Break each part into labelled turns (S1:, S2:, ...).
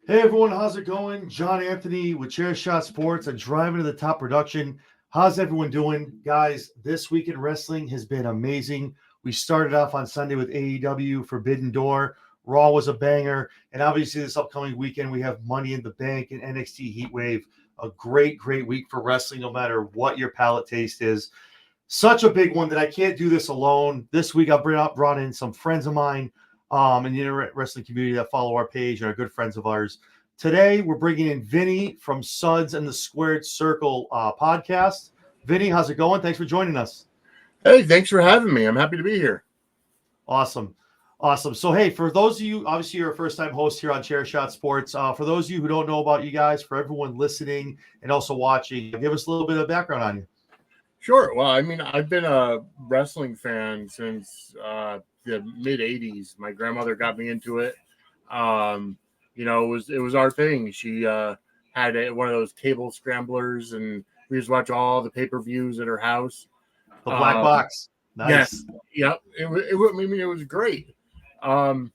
S1: Hey everyone, how's it going? John Anthony with Chair Shot Sports and Driving to the Top Production. How's everyone doing? Guys, this week in wrestling has been amazing. We started off on Sunday with AEW Forbidden Door. Raw was a banger. And obviously this upcoming weekend we have Money in the Bank and NXT Heatwave. A great week for wrestling, no matter what your palate taste is. Such a big one that I can't do this alone. This week I brought in some friends of mine in the internet wrestling community that follow our page and are good friends of ours. Today we're bringing in Vinny from Suds and the Squared Circle podcast. Vinny, how's it going? Thanks for joining us.
S2: Hey, thanks for having me. I'm happy to be here.
S1: Awesome. So, hey, for those of you, obviously you're a first-time host here on Chair Shot Sports. For those of you who don't know about you guys, for everyone listening and also watching, give us a little bit of background on you.
S2: Sure. Well, I mean, I've been a wrestling fan since the mid '80s. My grandmother got me into it. It was our thing. She had one of those cable scramblers, and we just watch all the pay-per-views at her house.
S1: The black box. Nice.
S2: Yeah. Yep. It was great. And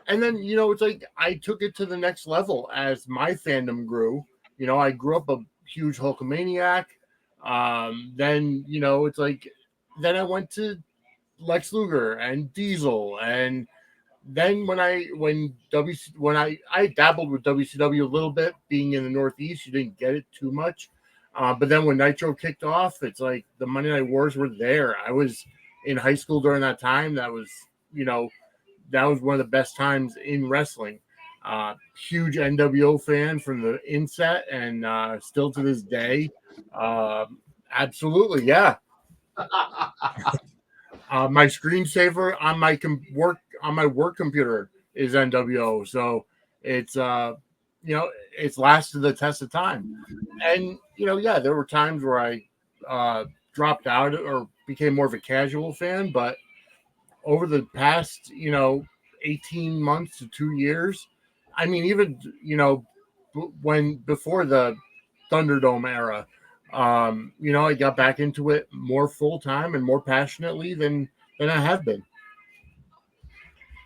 S2: then it's like I took it to the next level as my fandom grew. I grew up a huge Hulkamaniac. Then it's like then I went to Lex Luger and Diesel, and then when I dabbled with WCW a little bit, being in the Northeast, you didn't get it too much. But then when Nitro kicked off, it's like the Monday Night Wars were there. I was in high school during that time. That was one of the best times in wrestling. Huge NWO fan from the inset, and still to this day. Absolutely, yeah. My screensaver on my work computer is NWO, so it's it's lasted the test of time. And there were times where I dropped out or became more of a casual fan, but over the past 18 months to 2 years, I mean, even before the Thunderdome era, I got back into it more full time and more passionately than I have been.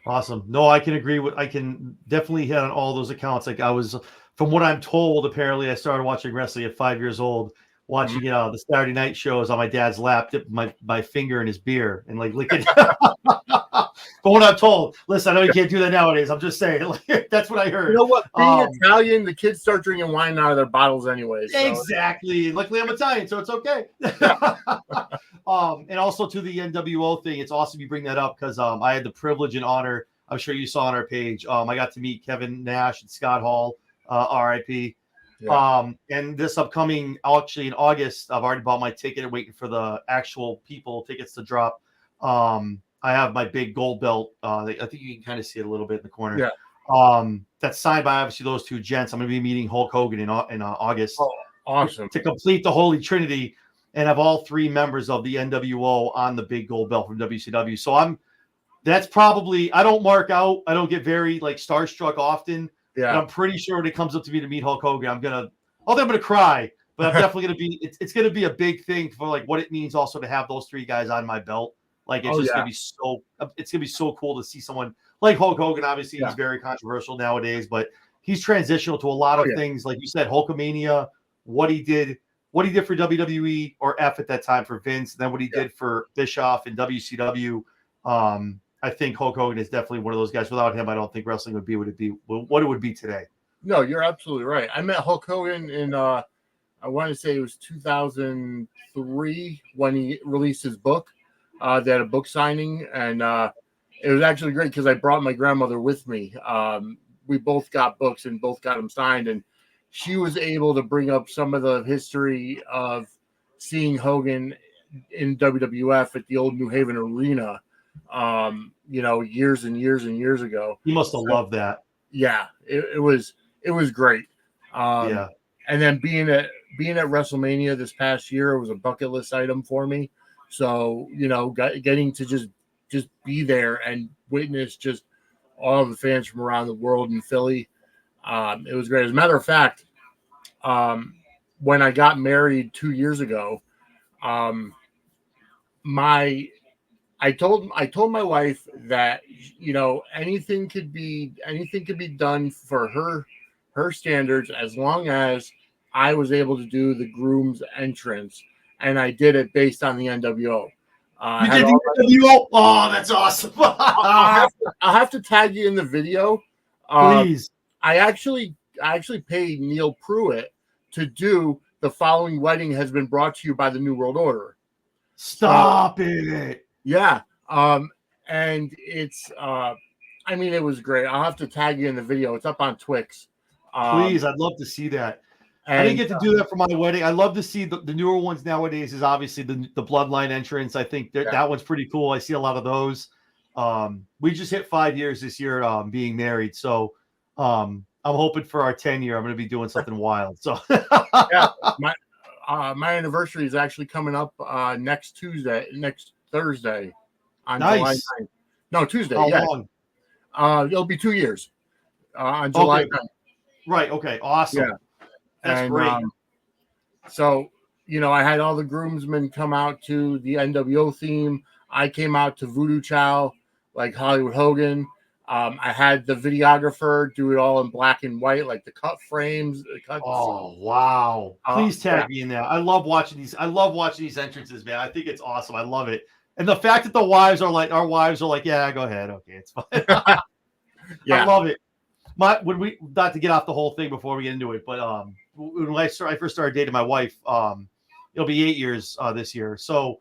S1: Awesome. No, I can definitely hit on all those accounts. Like from what I'm told, apparently I started watching wrestling at 5 years old, watching the Saturday night shows on my dad's lap, dip my finger in his beer and like licking. From what I'm told, listen, I know you can't do that nowadays. I'm just saying, like, that's what I heard.
S2: You know what? Being Italian, the kids start drinking wine out of their bottles anyway. So.
S1: Exactly. Luckily, I'm Italian, so it's okay. And also to the NWO thing, it's awesome you bring that up because I had the privilege and honor. I'm sure you saw on our page. I got to meet Kevin Nash and Scott Hall, RIP. Yeah. And this upcoming, actually in August, I've already bought my ticket and waiting for the actual tickets to drop. I have my big gold belt. I think you can kind of see it a little bit in the corner.
S2: Yeah.
S1: That's signed by obviously those two gents. I'm going to be meeting Hulk Hogan in August.
S2: Oh, awesome.
S1: To complete the Holy Trinity and have all three members of the NWO on the big gold belt from WCW. So that's probably, I don't mark out. I don't get very like starstruck often.
S2: Yeah.
S1: But I'm pretty sure when it comes up to me to meet Hulk Hogan, I'm going to cry, but I'm definitely going to be, it's going to be a big thing for like what it means also to have those three guys on my belt. Like it's going to be so cool to see someone like Hulk Hogan. Obviously, he's very controversial nowadays, but he's transitional to a lot of things. Like you said, Hulkamania, what he did for WWE or F at that time for Vince, and then what he did for Bischoff and WCW. I think Hulk Hogan is definitely one of those guys. Without him, I don't think wrestling would be what it would be today.
S2: No, you're absolutely right. I met Hulk Hogan in I want to say it was 2003 when he released his book. They had a book signing, and it was actually great because I brought my grandmother with me. We both got books and both got them signed, and she was able to bring up some of the history of seeing Hogan in WWF at the old New Haven Arena, years and years and years ago.
S1: He must have loved that.
S2: Yeah, it was great. And then being at WrestleMania this past year, it was a bucket list item for me. So, getting to just be there and witness just all of the fans from around the world in Philly, it was great. As a matter of fact, when I got married 2 years ago, my I told my wife that anything could be done for her standards as long as I was able to do the groom's entrance, and I did it based on the NWO. I
S1: You
S2: had
S1: did
S2: all
S1: the NWO? Oh, that's awesome.
S2: I'll have to tag you in the video.
S1: Please.
S2: I actually paid Neil Pruitt to do the following wedding has been brought to you by the New World Order.
S1: Stop it.
S2: Yeah. And it's I mean it was great. I'll have to tag you in the video. It's up on Twix.
S1: Please, I'd love to see that. I didn't get to do that for my wedding. I love to see the newer ones nowadays is obviously the bloodline entrance. I think that one's pretty cool. I see a lot of those. We just hit 5 years this year being married. So I'm hoping for our 10-year, I'm going to be doing something wild. So
S2: yeah, my anniversary is actually coming up next Thursday on July 9th. No, Tuesday.
S1: How long?
S2: It'll be 2 years on July 9th.
S1: Right. Okay. Awesome.
S2: Yeah.
S1: That's great.
S2: So, I had all the groomsmen come out to the NWO theme. I came out to Voodoo Chow, like Hollywood Hogan. I had the videographer do it all in black and white, like the cut frames.
S1: Oh, wow. Please tag me in that. I love watching these. I love watching these entrances, man. I think it's awesome. I love it. And the fact that our wives are like, yeah, go ahead. Okay, it's fine. I love it. When we not to get off the whole thing before we get into it, but when I first started dating my wife, it'll be 8 years this year. So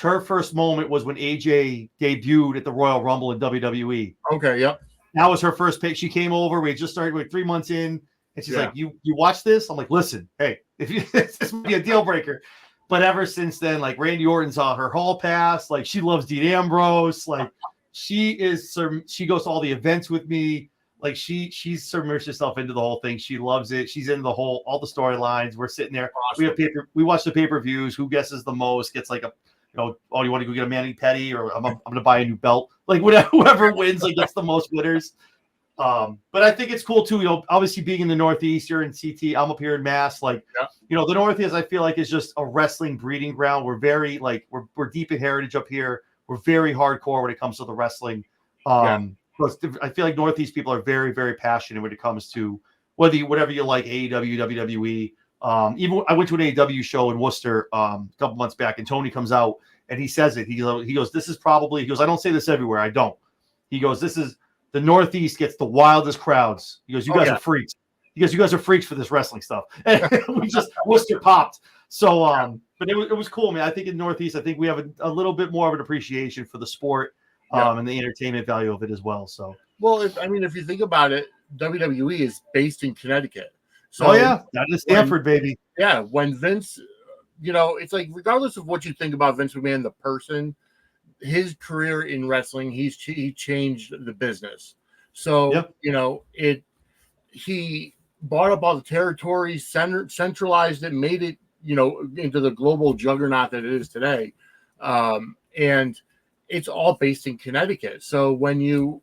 S1: her first moment was when AJ debuted at the Royal Rumble in WWE.
S2: Okay, yep.
S1: That was her first pick. She came over. We had just started like 3 months in, and she's like, "You watch this?" I'm like, "Listen, hey, if you this might be a deal breaker." But ever since then, like Randy Orton's on her hall pass. Like she loves Dean Ambrose. Like she goes to all the events with me. Like she's submerged herself into the whole thing. She loves it. She's into all the storylines. We're sitting there. Awesome. We watch the pay-per-views. Who guesses the most gets like oh, you want to go get a Manny Petty, or I'm going to buy a new belt. Like whoever wins, like gets the most winners. But I think it's cool too. Obviously being in the Northeast, you're in CT. I'm up here in Mass. Like, the Northeast, I feel like is just a wrestling breeding ground. We're very we're deep in heritage up here. We're very hardcore when it comes to the wrestling. I feel like Northeast people are very, very passionate when it comes to whatever you like, AEW, WWE. Even I went to an AEW show in Worcester a couple months back, and Tony comes out and he says it. He goes, "This is probably," he goes, "I don't say this everywhere. I don't." He goes, "This is the Northeast gets the wildest crowds." He goes, "You guys are freaks." He goes, "You guys are freaks for this wrestling stuff." And we just Worcester popped. So, but it was cool, man. I think in Northeast, I think we have a little bit more of an appreciation for the sport. And the entertainment value of it as well. So,
S2: well, if you think about it, WWE is based in Connecticut. So,
S1: that is Stanford, baby.
S2: Yeah, when Vince, it's like regardless of what you think about Vince McMahon, the person, his career in wrestling, he changed the business. So, he bought up all the territories, centralized it, made it, into the global juggernaut that it is today, and it's all based in Connecticut. So when you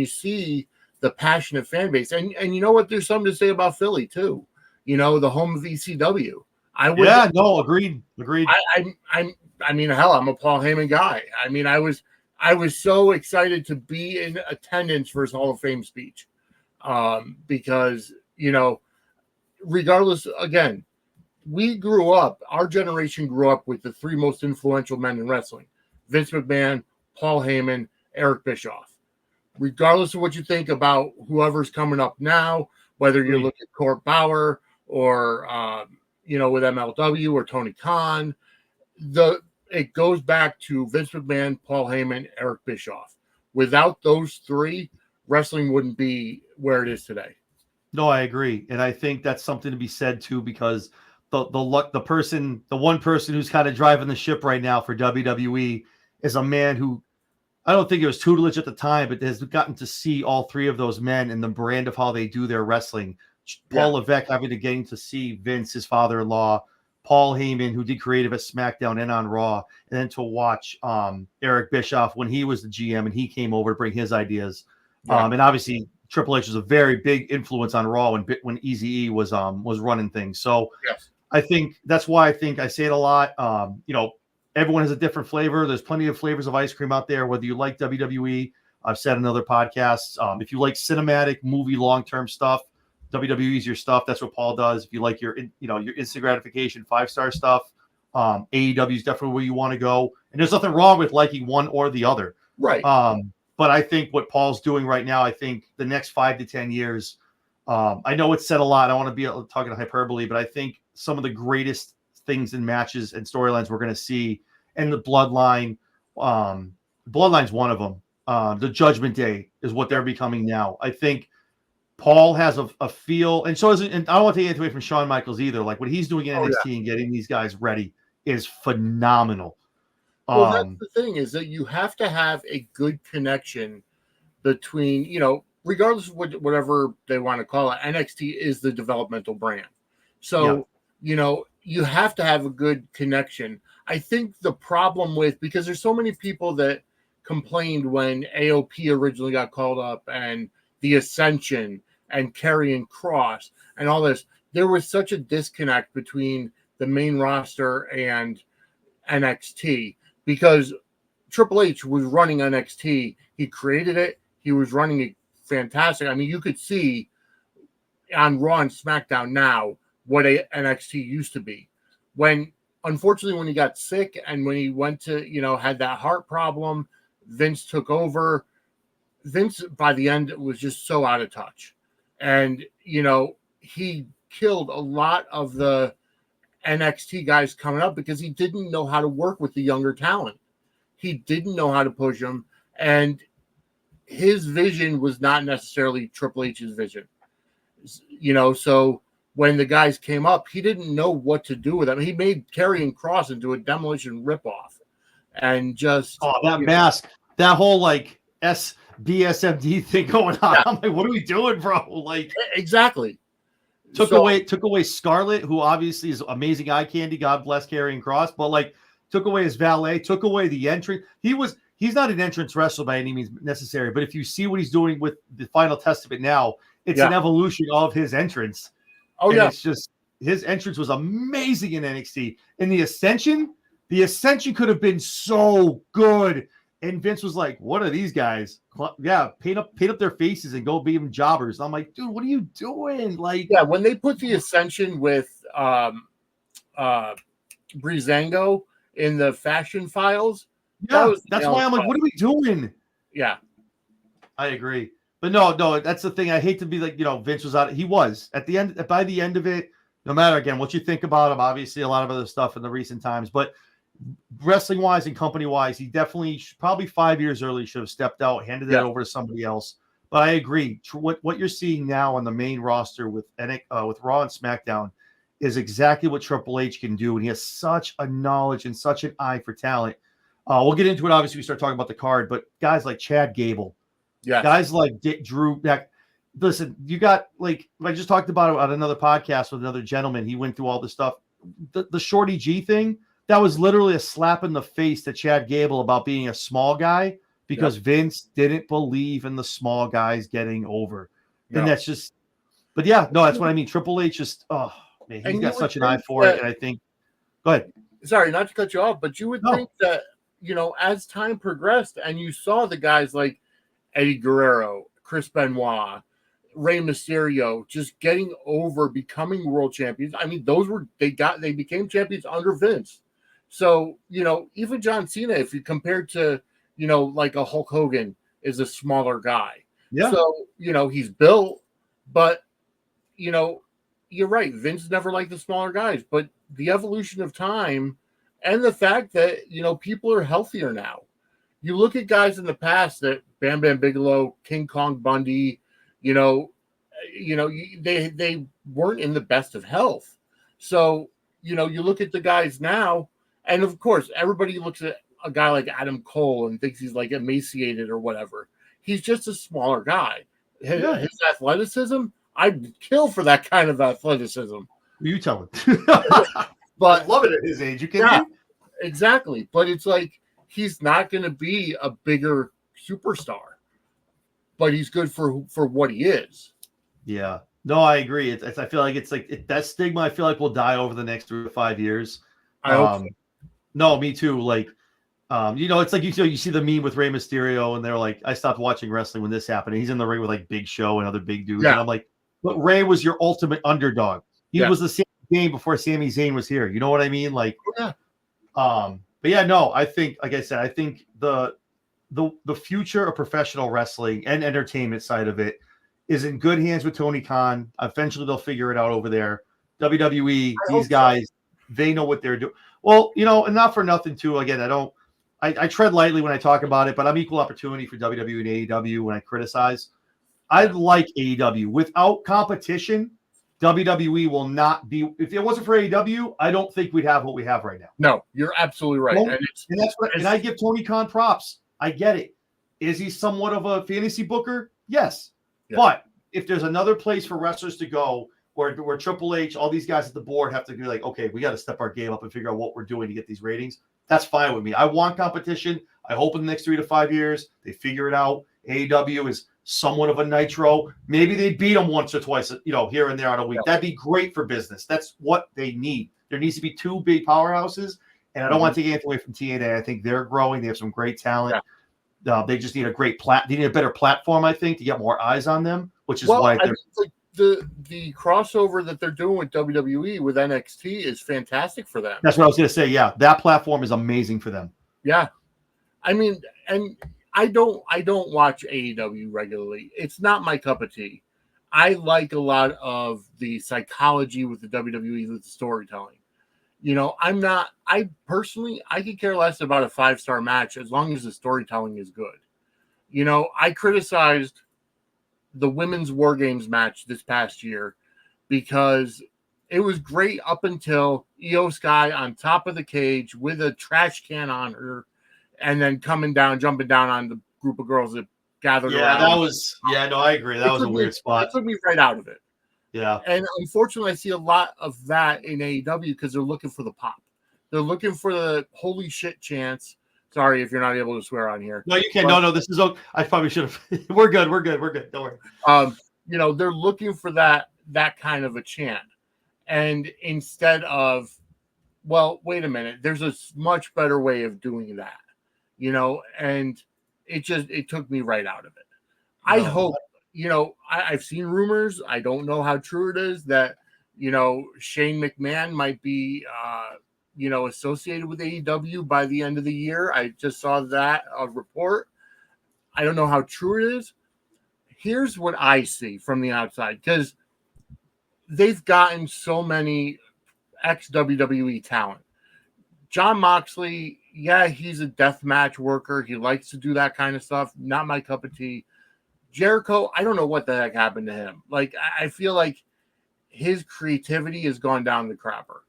S2: see the passionate fan base, and you know what, there's something to say about Philly too. The home of ECW.
S1: Agreed.
S2: I mean, hell, I'm a Paul Heyman guy. I mean, I was so excited to be in attendance for his Hall of Fame speech, because regardless, again, our generation grew up with the three most influential men in wrestling: Vince McMahon, Paul Heyman, Eric Bischoff. Regardless of what you think about whoever's coming up now, whether you look at Court Bauer or with MLW or Tony Khan, it goes back to Vince McMahon, Paul Heyman, Eric Bischoff. Without those three, wrestling wouldn't be where it is today.
S1: No, I agree, and I think that's something to be said too, because the one person who's kind of driving the ship right now for WWE is a man who, I don't think it was tutelage at the time, but has gotten to see all three of those men and the brand of how they do their wrestling. Paul Levesque getting to see Vince, his father-in-law, Paul Heyman, who did creative at SmackDown and on Raw, and then to watch Eric Bischoff when he was the GM and he came over to bring his ideas. And obviously Triple H was a very big influence on Raw when Eazy-E was running things. So I think that's why I say it a lot. everyone has a different flavor. There's plenty of flavors of ice cream out there, whether you like WWE. I've said in other podcasts, if you like cinematic movie long-term stuff, WWE is your stuff. That's what Paul does. If you like your instant gratification 5-star stuff, AEW is definitely where you want to go. And there's nothing wrong with liking one or the other.
S2: Right.
S1: But I think what Paul's doing right now, I think the next 5 to 10 years, I know it's said a lot. I don't want to be talking hyperbole, but I think some of the greatest things in matches and storylines we're going to see in the Bloodline. Bloodline's one of them. The Judgment Day is what they're becoming now. I think Paul has a feel, and so is, and I don't want to take it away from Shawn Michaels either. Like what he's doing in NXT and getting these guys ready is phenomenal.
S2: Well, that's the thing, is that you have to have a good connection between, regardless of whatever they want to call it, NXT is the developmental brand. So, you have to have a good connection. I think the problem because there's so many people that complained when AOP originally got called up and the Ascension and Karrion Kross and all this, there was such a disconnect between the main roster and NXT because Triple H was running NXT. He created it. He was running it fantastic. I mean, you could see on Raw and SmackDown now what NXT used to be. Unfortunately, when he got sick and when he went to, had that heart problem, Vince took over. Vince, by the end, was just so out of touch. And, he killed a lot of the NXT guys coming up because he didn't know how to work with the younger talent. He didn't know how to push them. And his vision was not necessarily Triple H's vision. So when the guys came up, he didn't know what to do with them. He made Karrion Kross into a demolition ripoff. And just...
S1: Oh, that mask. That whole, BSMD thing going on. Yeah. I'm like, what are we doing, bro?
S2: Exactly.
S1: Took away Scarlett, who obviously is amazing eye candy. God bless Karrion Kross, but took away his valet, took away the entrance. He's not an entrance wrestler by any means necessary, but if you see what he's doing with the Final Testament now, it's an evolution of his entrance.
S2: Oh, and
S1: it's just his entrance was amazing in NXT. In the Ascension could have been so good. And Vince was like, what are these guys? Yeah, paint up their faces and go be them jobbers. I'm like, dude, what are you doing?
S2: When they put the Ascension with Breezango in the Fashion Files.
S1: Yeah, that's why I'm like, what are we doing?
S2: Yeah.
S1: I agree. But no, that's the thing. I hate to be Vince was out. He was at the end, by the end of it, no matter again, what you think about him, obviously a lot of other stuff in the recent times, but wrestling wise and company wise, he definitely probably 5 years early should have stepped out, handed that over to somebody else. But I agree. What you're seeing now on the main roster with Raw and SmackDown is exactly what Triple H can do. And he has such a knowledge and such an eye for talent. We'll get into it. Obviously, we start talking about the card, but guys like Chad Gable, guys like Drew. Listen, you got I just talked about it on another podcast with another gentleman. He went through all this stuff. The Shorty G thing, that was literally a slap in the face to Chad Gable about being a small guy because Vince didn't believe in the small guys getting over. And that's just, but that's what I mean. Triple H just, he's got such an eye for it. And I think, go ahead.
S2: Sorry, not to cut you off, but you would think that, as time progressed and you saw the guys like Eddie Guerrero, Chris Benoit, Rey Mysterio just getting over, becoming world champions. I mean, they became champions under Vince. So, even John Cena, if you compared to, a Hulk Hogan is a smaller guy.
S1: Yeah.
S2: So, he's built, but, you're right. Vince never liked the smaller guys, but the evolution of time and the fact that, people are healthier now. You look at guys in the past that Bam Bam Bigelow, King Kong Bundy, they weren't in the best of health. So, you look at the guys now, and of course, everybody looks at a guy like Adam Cole and thinks he's emaciated or whatever. He's just a smaller guy. His athleticism, I'd kill for that kind of athleticism.
S1: You tell him.
S2: But
S1: I love it at his age. You kidding me?
S2: Exactly. But it's he's not going to be a bigger superstar, but he's good for what he is.
S1: Yeah. No, I agree. I feel like it's that stigma. I feel like will die over the next 3 to 5 years.
S2: I hope so.
S1: No, me too. Like, it's like you see the meme with Rey Mysterio, and they're like, I stopped watching wrestling when this happened. And he's in the ring with like Big Show and other big dudes, and
S2: Yeah,
S1: I'm like, but Ray was your ultimate underdog. He
S2: yeah,
S1: was the same game before Sami Zayn was here. You know what I mean? Like,
S2: yeah.
S1: but yeah, no, I think, like I said, I think the future of professional wrestling and entertainment side of it is in good hands with Tony Khan. Eventually, they'll figure it out over there. WWE,
S2: I
S1: these
S2: hope so.
S1: guys, they know what they're doing. Well, and not for nothing too. Again, I tread lightly when I talk about it, but I'm equal opportunity for WWE and AEW when I criticize. I
S2: Yeah.
S1: like AEW. Without competition, WWE will not be. If it wasn't for AEW, I don't think we'd have what we have right now.
S2: No, you're absolutely right.
S1: And that's what. And I give Tony Khan props. I get it. Is he somewhat of a fantasy booker? Yes.
S2: Yeah.
S1: But if there's another place for wrestlers to go where Triple H, all these guys at the board have to be like, okay, we got to step our game up and figure out what we're doing to get these ratings, that's fine with me. I want competition. I hope in the next 3 to 5 years they figure it out. AEW is somewhat of a nitro. Maybe they beat them once or twice, here and there on a week. That'd be great for business. That's what they need. There needs to be 2 big powerhouses. And I don't want to take anything away from TNA. I think they're growing. They have some great talent. They just need a great they need a better platform, I think, to get more eyes on them, which is why
S2: I think the crossover that they're doing with WWE with NXT is fantastic for them.
S1: That's what I was going to say. Yeah, that platform is amazing for them.
S2: Yeah, I mean, and I don't watch AEW regularly. It's not my cup of tea. I like a lot of the psychology with the WWE with the storytelling. I personally could care less about a 5-star match as long as the storytelling is good. I criticized the women's War Games match this past year because it was great up until Io Sky on top of the cage with a trash can on her and then jumping down on the group of girls that gathered around.
S1: I agree. That was a weird spot.
S2: It took me right out of it.
S1: Yeah.
S2: And unfortunately, I see a lot of that in AEW because they're looking for the pop. They're looking for the holy shit chance. Sorry if you're not able to swear on here.
S1: No, you can't. No, this is okay. I probably should have. We're good. Don't
S2: worry. They're looking for that kind of a chant. And instead of, well, wait a minute, there's a much better way of doing that. And it took me right out of it. No. I hope, I've seen rumors. I don't know how true it is that, Shane McMahon might be, associated with AEW by the end of the year. I just saw that report. I don't know how true it is. Here's what I see from the outside, because they've gotten so many ex-WWE talent. Jon Moxley, yeah, he's a deathmatch worker. He likes to do that kind of stuff. Not my cup of tea. Jericho, I don't know what the heck happened to him. Like, I feel like his creativity has gone down the crapper.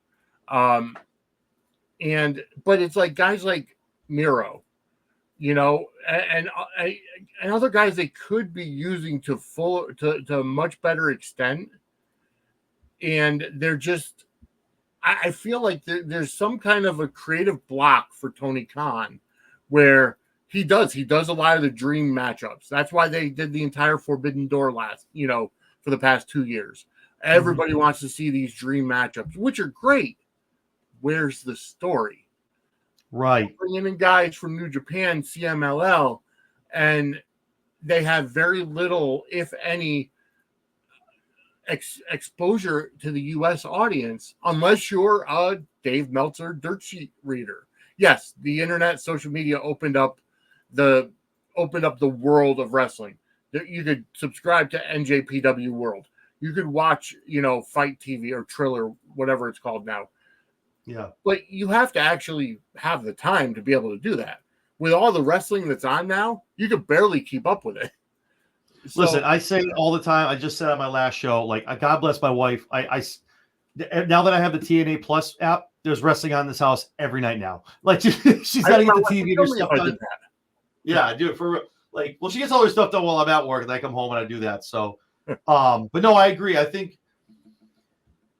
S2: But it's like guys like Miro, and other guys they could be using to a much better extent. And they're just, I feel like there's some kind of a creative block for Tony Khan where he does a lot of the dream matchups. That's why they did the entire Forbidden Door for the past 2 years. Everybody wants to see these dream matchups, which are great. Where's the story?
S1: Right.
S2: Bringing in guys from New Japan, CMLL, and they have very little, if any, exposure to the U.S. audience, unless you're a Dave Meltzer dirt sheet reader. Yes, the internet, social media opened up the world of wrestling. You could subscribe to NJPW World. You could watch, Fight TV or Triller, whatever it's called now.
S1: Yeah.
S2: But you have to actually have the time to be able to do that. With all the wrestling that's on now, you could barely keep up with it.
S1: Listen, I say it all the time. I just said on my last show, like, God bless my wife. I now that I have the TNA Plus app, there's wrestling on this house every night now. Like, she's got to get the TV and stuff done. Yeah, I do it for like. Well, she gets all her stuff done while I'm at work, and I come home and I do that. So, but no, I agree. I think,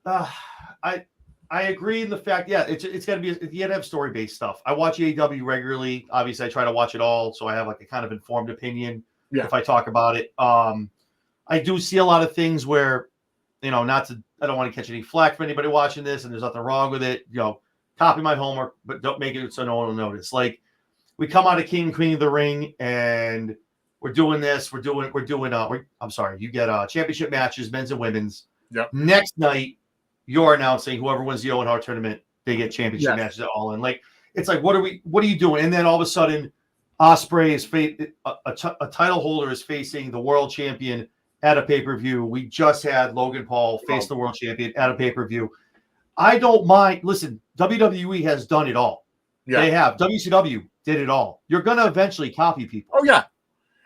S1: I agree in the fact. Yeah, it's got to be. You got to have story based stuff. I watch AEW regularly. Obviously, I try to watch it all, so I have like a kind of informed opinion. Yeah. If I talk about it, I do see a lot of things where, I don't want to catch any flack for anybody watching this, and there's nothing wrong with it. copy my homework, but don't make it so no one will notice. Like we come out of King and Queen of the Ring, and we're doing this. I'm sorry, you get championship matches, men's and women's.
S2: Yep.
S1: Next night, you're announcing whoever wins the Owen Hart tournament, they get championship matches at All In. Like it's like, what are you doing? And then all of a sudden, Ospreay is a title holder is facing the world champion at a pay-per-view. We just had Logan Paul face the world champion at a pay-per-view. I don't mind. Listen, WWE has done it all. Yeah. They have. WCW did it all. You're going to eventually copy people.
S2: Oh, yeah.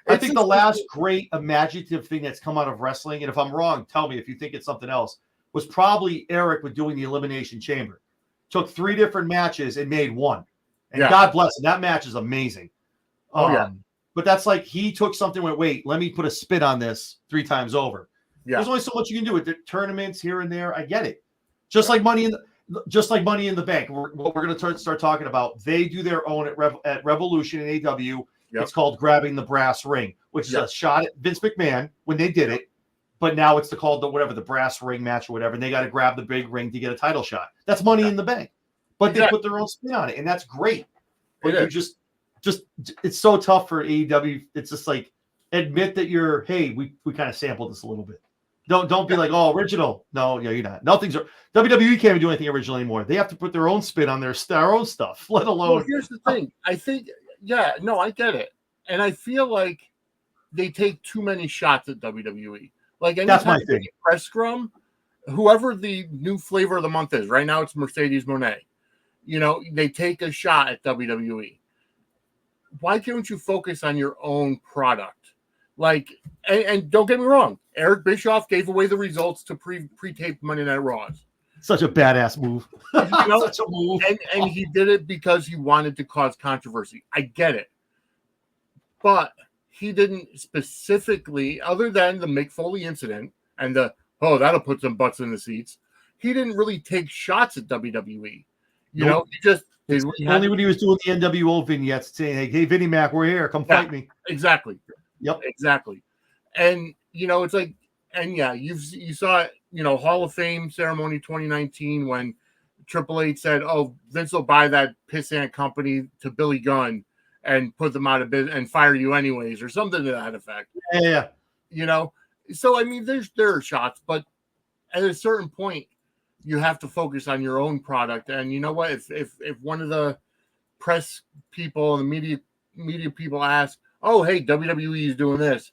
S1: I think the last great imaginative thing that's come out of wrestling, and if I'm wrong, tell me if you think it's something else, was probably Eric with doing the Elimination Chamber. Took 3 different matches and made one. And God bless him. That match is amazing. But that's like he took something and went, wait, let me put a spin on this 3 times over. Yeah. There's only so much you can do with the tournaments here and there. I get it. Just like Money in the Bank, what we're going to start talking about. They do their own at Revolution and AW. Yep. It's called Grabbing the Brass Ring, which is a shot at Vince McMahon when they did it. But now it's called the brass ring match or whatever. And they got to grab the big ring to get a title shot. That's Money in the Bank. But they put their own spin on it, and that's great. But you just it's so tough for AEW. It's just like admit that we kind of sampled this a little bit. Don't be like, oh, original. No, you're not. Nothing's WWE can't even do anything original anymore. They have to put their own spin on their own stuff, let alone.
S2: Well, here's the thing. I think, I get it, and I feel like they take too many shots at WWE. Like
S1: that's my thing.
S2: Press scrum, whoever the new flavor of the month is. Right now, it's Mercedes Moné. They take a shot at WWE. Why can't you focus on your own product? Like, and don't get me wrong, Eric Bischoff gave away the results to pre-taped Monday Night Raws.
S1: Such a badass move. Such a move.
S2: And he did it because he wanted to cause controversy. I get it. But he didn't specifically, other than the Mick Foley incident and that'll put some butts in the seats, he didn't really take shots at WWE. He just
S1: only when he was doing the NWO vignettes saying, hey, Vinny Mac, we're here. Come fight me.
S2: Exactly.
S1: Yep.
S2: Exactly. And, it's like, and you saw it, Hall of Fame ceremony 2019 when Triple H said, oh, Vince will buy that pissant company to Billy Gunn and put them out of business and fire you anyways, or something to that effect.
S1: Yeah.
S2: So, I mean, there are shots, but at a certain point, you have to focus on your own product. And you know what? If one of the press people and the media people ask, oh, hey, WWE is doing this,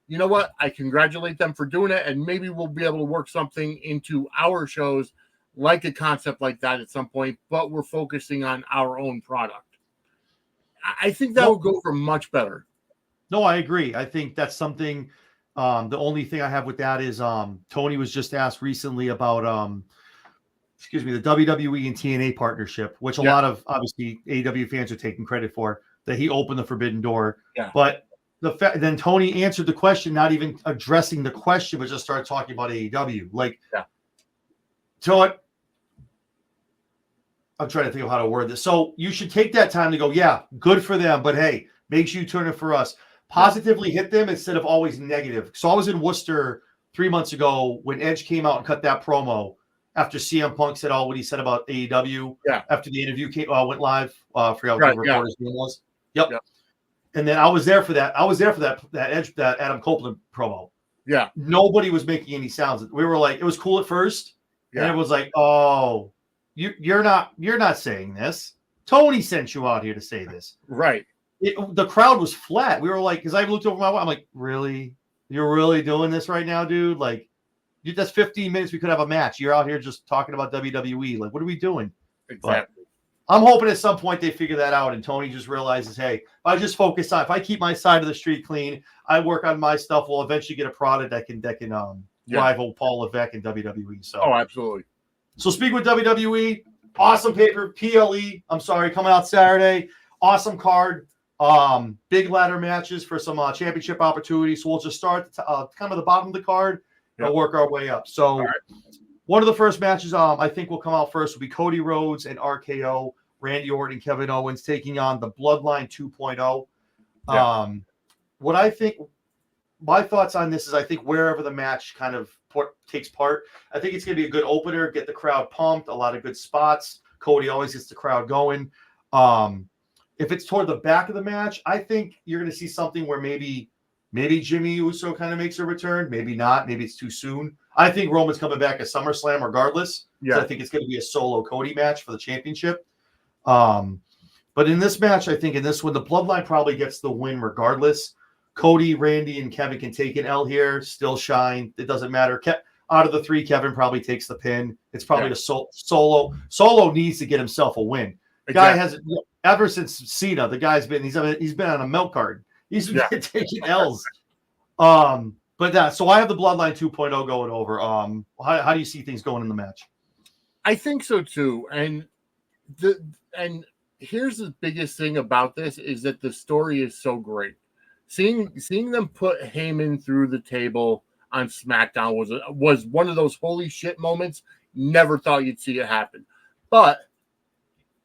S2: you know what? I congratulate them for doing it, and maybe we'll be able to work something into our shows like a concept like that at some point, but we're focusing on our own product. I think that would go for much better.
S1: No, I agree. I think that's something. The only thing I have with that is Tony was just asked recently about the WWE and TNA partnership, which a lot of obviously AEW fans are taking credit for, that he opened the forbidden door.
S2: Yeah.
S1: But then Tony answered the question, not even addressing the question, but just started talking about AEW. Like, so I'm trying to think of how to word this. So you should take that time to go, good for them, but hey, make sure you turn it for us. Positively hit them instead of always negative. So I was in Worcester 3 months ago when Edge came out and cut that promo after CM Punk said all what he said about AEW.
S2: Yeah.
S1: After the interview went live, I forgot what the reporter's name was. Yep. And then I was there for that. That Edge, that Adam Copeland promo.
S2: Yeah.
S1: Nobody was making any sounds. We were like, it was cool at first, and it was like, oh, you're not saying this. Tony sent you out here to say this.
S2: Right.
S1: The crowd was flat. We were like, because I looked over my wife, I'm like, really? You're really doing this right now, dude? Like, that's 15 minutes. We could have a match. You're out here just talking about WWE. Like, what are we doing?
S2: Exactly.
S1: But I'm hoping at some point they figure that out and Tony just realizes, hey, if I keep my side of the street clean, I work on my stuff, we'll eventually get a product that can rival Paul Levesque in WWE. So,
S2: absolutely.
S1: So speaking with WWE, awesome paper, PLE. Coming out Saturday. Awesome card. Big ladder matches for some championship opportunities. So we'll just start kind of the bottom of the card and work our way up. So one of the first matches I think will come out first will be Cody Rhodes and RKO, Randy Orton and Kevin Owens taking on the Bloodline 2.0. What I think, my thoughts on this is I think wherever the match kind of takes part, I think it's going to be a good opener, get the crowd pumped, a lot of good spots. Cody always gets the crowd going. If it's toward the back of the match, I think you're going to see something where maybe Jimmy Uso kind of makes a return, maybe not, maybe it's too soon. I think Roman's coming back at SummerSlam regardless.
S2: Yeah.
S1: I think it's going to be a solo Cody match for the championship. But in this match, I think in this one, the Bloodline probably gets the win regardless. Cody, Randy, and Kevin can take an L here, still shine. It doesn't matter. Out of the three, Kevin probably takes the pin. It's probably a solo. Solo needs to get himself a win. Exactly. Guy hasn't ever since Cena. The guy's been he's been on a milk card. He's been taking L's. So I have the Bloodline 2.0 going over. How do you see things going in the match?
S2: I think so too. And here's the biggest thing about this is that the story is so great. Seeing them put Heyman through the table on SmackDown was one of those holy shit moments. Never thought you'd see it happen. But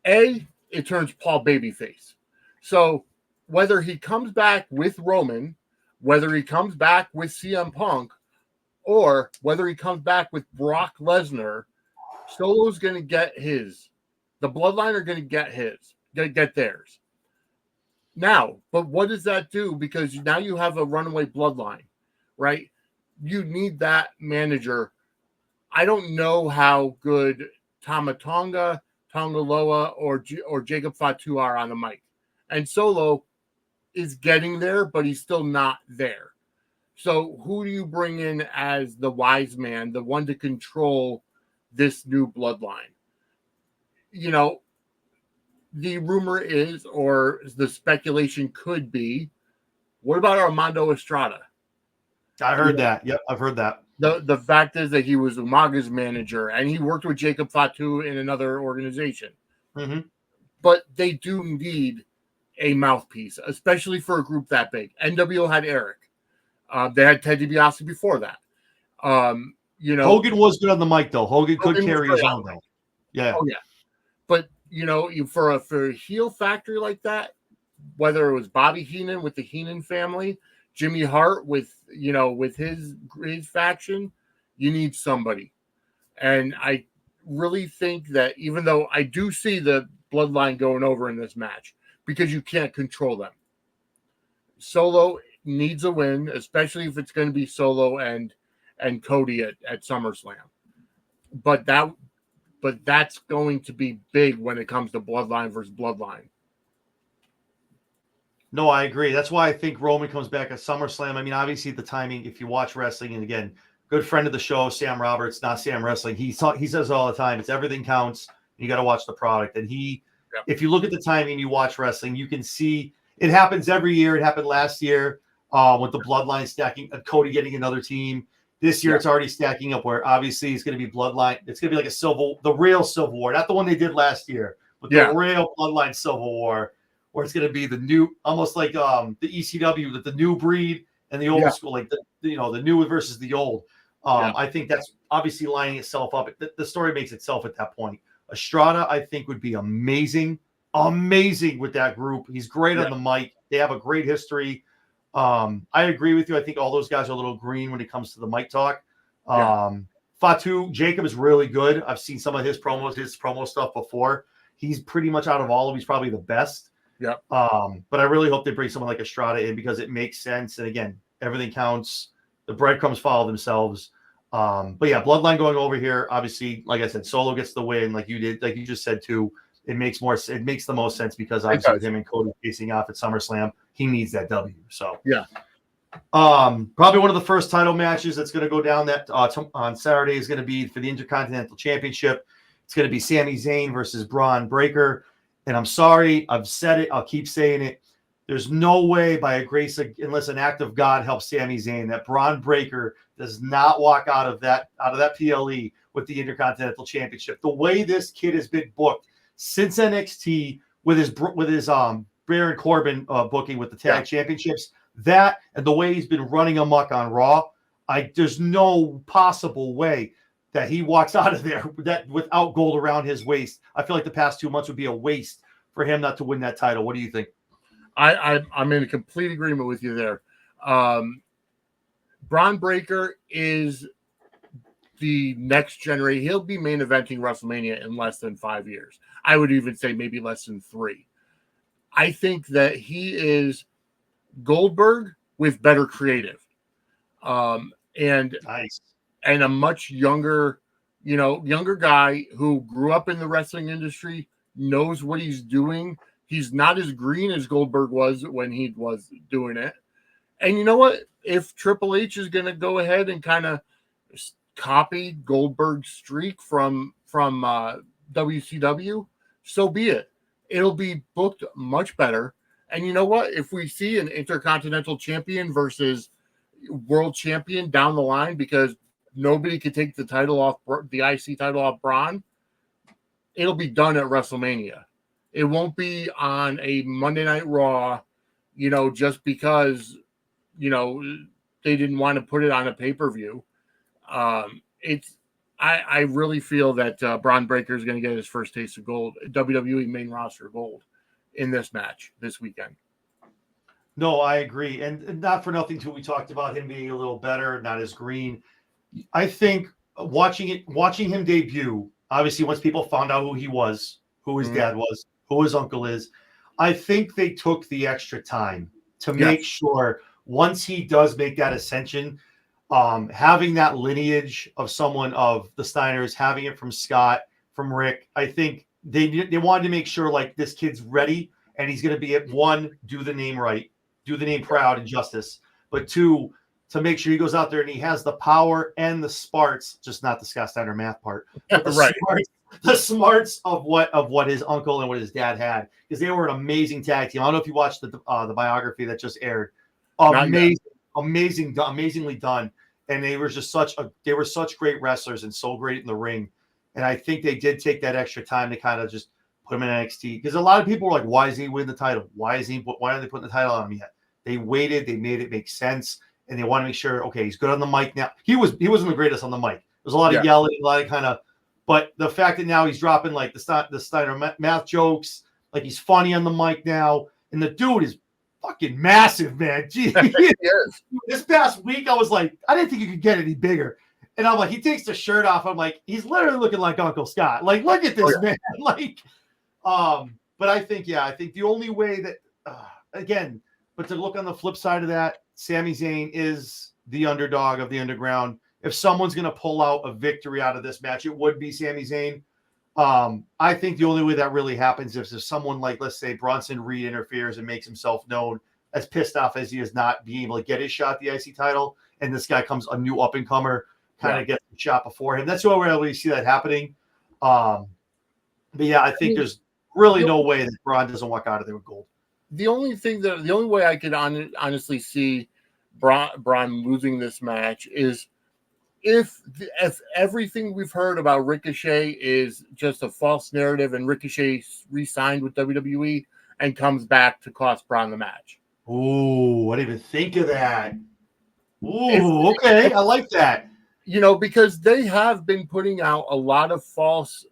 S2: it turns Paul babyface. So whether he comes back with Roman, whether he comes back with CM Punk, or whether he comes back with Brock Lesnar, Solo's going to get his. The Bloodline are going to get theirs. Now, but what does that do? Because now you have a runaway Bloodline, right? You need that manager. I don't know how good Tama Tonga, Loa, or Jacob Fatu are on the mic. And Solo is getting there, but he's still not there. So who do you bring in as the wise man, the one to control this new Bloodline? You know, the rumor is, or the speculation could be, what about Armando Estrada?
S1: I heard that. Yep, I've heard that.
S2: The fact is that he was Umaga's manager, and he worked with Jacob Fatu in another organization.
S1: Mm-hmm.
S2: But they do need a mouthpiece, especially for a group that big. NWO had Eric. They had Ted DiBiase before that.
S1: Hogan was good on the mic, though. Hogan could carry his own, though. Yeah.
S2: Oh, yeah. But, for a heel factory like that, whether it was Bobby Heenan with the Heenan family, Jimmy Hart with his faction, you need somebody. And I really think that even though I do see the Bloodline going over in this match because you can't control them, Solo needs a win, especially if it's going to be Solo and Cody at SummerSlam. But that's going to be big when it comes to Bloodline versus Bloodline.
S1: No, I agree. That's why I think Roman comes back at SummerSlam. I mean, obviously the timing, if you watch wrestling, and again, good friend of the show, Sam Roberts, not Sam Wrestling. He says all the time, it's everything counts. You got to watch the product. And if you look at the timing, you watch wrestling, you can see it happens every year. It happened last year with the Bloodline stacking, Cody getting another team. This year, it's already stacking up where obviously it's going to be Bloodline. It's going to be like the real Civil War, not the one they did last year, but the real Bloodline Civil War, where it's going to be the new, almost like the ECW, with the new breed and the old school, like the new versus the old. I think that's obviously lining itself up. The story makes itself at that point. Estrada, I think, would be amazing with that group. He's great on the mic. They have a great history. I agree with you. I think all those guys are a little green when it comes to the mic talk. Fatu, Jacob is really good. I've seen some of his promo stuff before. He's pretty much out of all of them, he's probably the best. But I really hope they bring someone like Estrada in because it makes sense. And again, everything counts. The breadcrumbs follow themselves. But yeah, Bloodline going over here. Obviously, like I said, Solo gets the win, like you just said too. It makes the most sense because obviously with him and Cody facing off at SummerSlam, he needs that W. So probably one of the first title matches that's going to go down that on Saturday is going to be for the Intercontinental Championship. It's going to be Sami Zayn versus Braun Breaker. And I'm sorry, I've said it, I'll keep saying it. There's no way by a grace, unless an act of God helps Sami Zayn, that Braun Breaker does not walk out of that PLE with the Intercontinental Championship. The way this kid has been booked since NXT with his Baron Corbin booking with the tag championships, that and the way he's been running amok on Raw, there's no possible way that he walks out of there without gold around his waist. I feel like the past 2 months would be a waste for him not to win that title. What do you think?
S2: I'm in complete agreement with you there. Braun Breaker is the next generation. He'll be main eventing WrestleMania in less than 5 years. I would even say maybe less than 3. I think that he is Goldberg with better creative, and
S1: Nice.
S2: a much younger, younger guy who grew up in the wrestling industry, knows what he's doing. He's not as green as Goldberg was when he was doing it. And you know what? If Triple H is going to go ahead and kind of copy Goldberg's streak from WCW, so be it. It'll be booked much better. And you know what? If we see an Intercontinental Champion versus World Champion down the line because nobody could take the IC title off Braun, it'll be done at WrestleMania. It won't be on a Monday Night Raw, just because, they didn't want to put it on a pay-per-view. I really feel that Braun Breaker is going to get his first taste of gold, WWE main roster gold, in this match this weekend.
S1: No, I agree. And not for nothing, too, we talked about him being a little better, not as green. I think watching him debut, obviously once people found out who he was, who his dad was, who his uncle is, I think they took the extra time to make sure once he does make that ascension, having that lineage of someone of the Steiners, having it from Scott, from Rick, I think they wanted to make sure like this kid's ready and he's going to be at one, do the name right, do the name proud and justice, but 2, to make sure he goes out there and he has the power and the smarts, just not the Scott Steiner math part, but the smarts of what his uncle and what his dad had, because they were an amazing tag team. I don't know if you watched the biography that just aired. Amazingly done, and they were just such great wrestlers and so great in the ring. And I think they did take that extra time to kind of just put him in NXT, because a lot of people were like, "Why is he winning the title? Why aren't they putting the title on him yet?" They waited, they made it make sense, and they want to make sure. Okay, he's good on the mic now. He wasn't the greatest on the mic. There's a lot of yelling, a lot of kind of. But the fact that now he's dropping like the Steiner math jokes, like he's funny on the mic now, and the dude is fucking massive, man. Gee, this past week I was like, I didn't think you could get any bigger. And I'm like, he takes the shirt off. I'm like, he's literally looking like Uncle Scott. Like, look at this man. Like, but I think the only way that, again, but to look on the flip side of that, Sami Zayn is the underdog of the underground. If someone's going to pull out a victory out of this match, it would be Sami Zayn. I think the only way that really happens is if someone like, let's say, Bronson Reed interferes and makes himself known, as pissed off as he is not being able to get his shot at the IC title, and this guy comes a new up-and-comer, kind of gets the shot before him. That's the only way I really see that happening. But yeah, I think there's really no way that Braun doesn't walk out of there with gold.
S2: The only way I could honestly see Braun losing this match is if everything we've heard about Ricochet is just a false narrative and Ricochet re-signed with WWE and comes back to cost Braun the match.
S1: Ooh, I didn't even think of that. Ooh, okay. I like that.
S2: Because they have been putting out a lot of false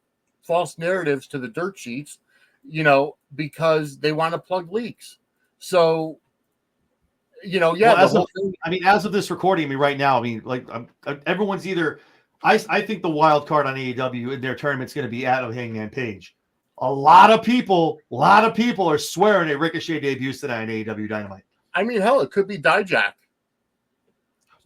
S2: narratives to the dirt sheets, because they want to plug leaks. So,
S1: as of this recording, right now, everyone's either. I think the wild card on AEW in their tournament's going to be Adam Hangman Page. A lot of people are swearing at Ricochet debuts tonight on AEW Dynamite.
S2: I mean, hell, it could be Dijak.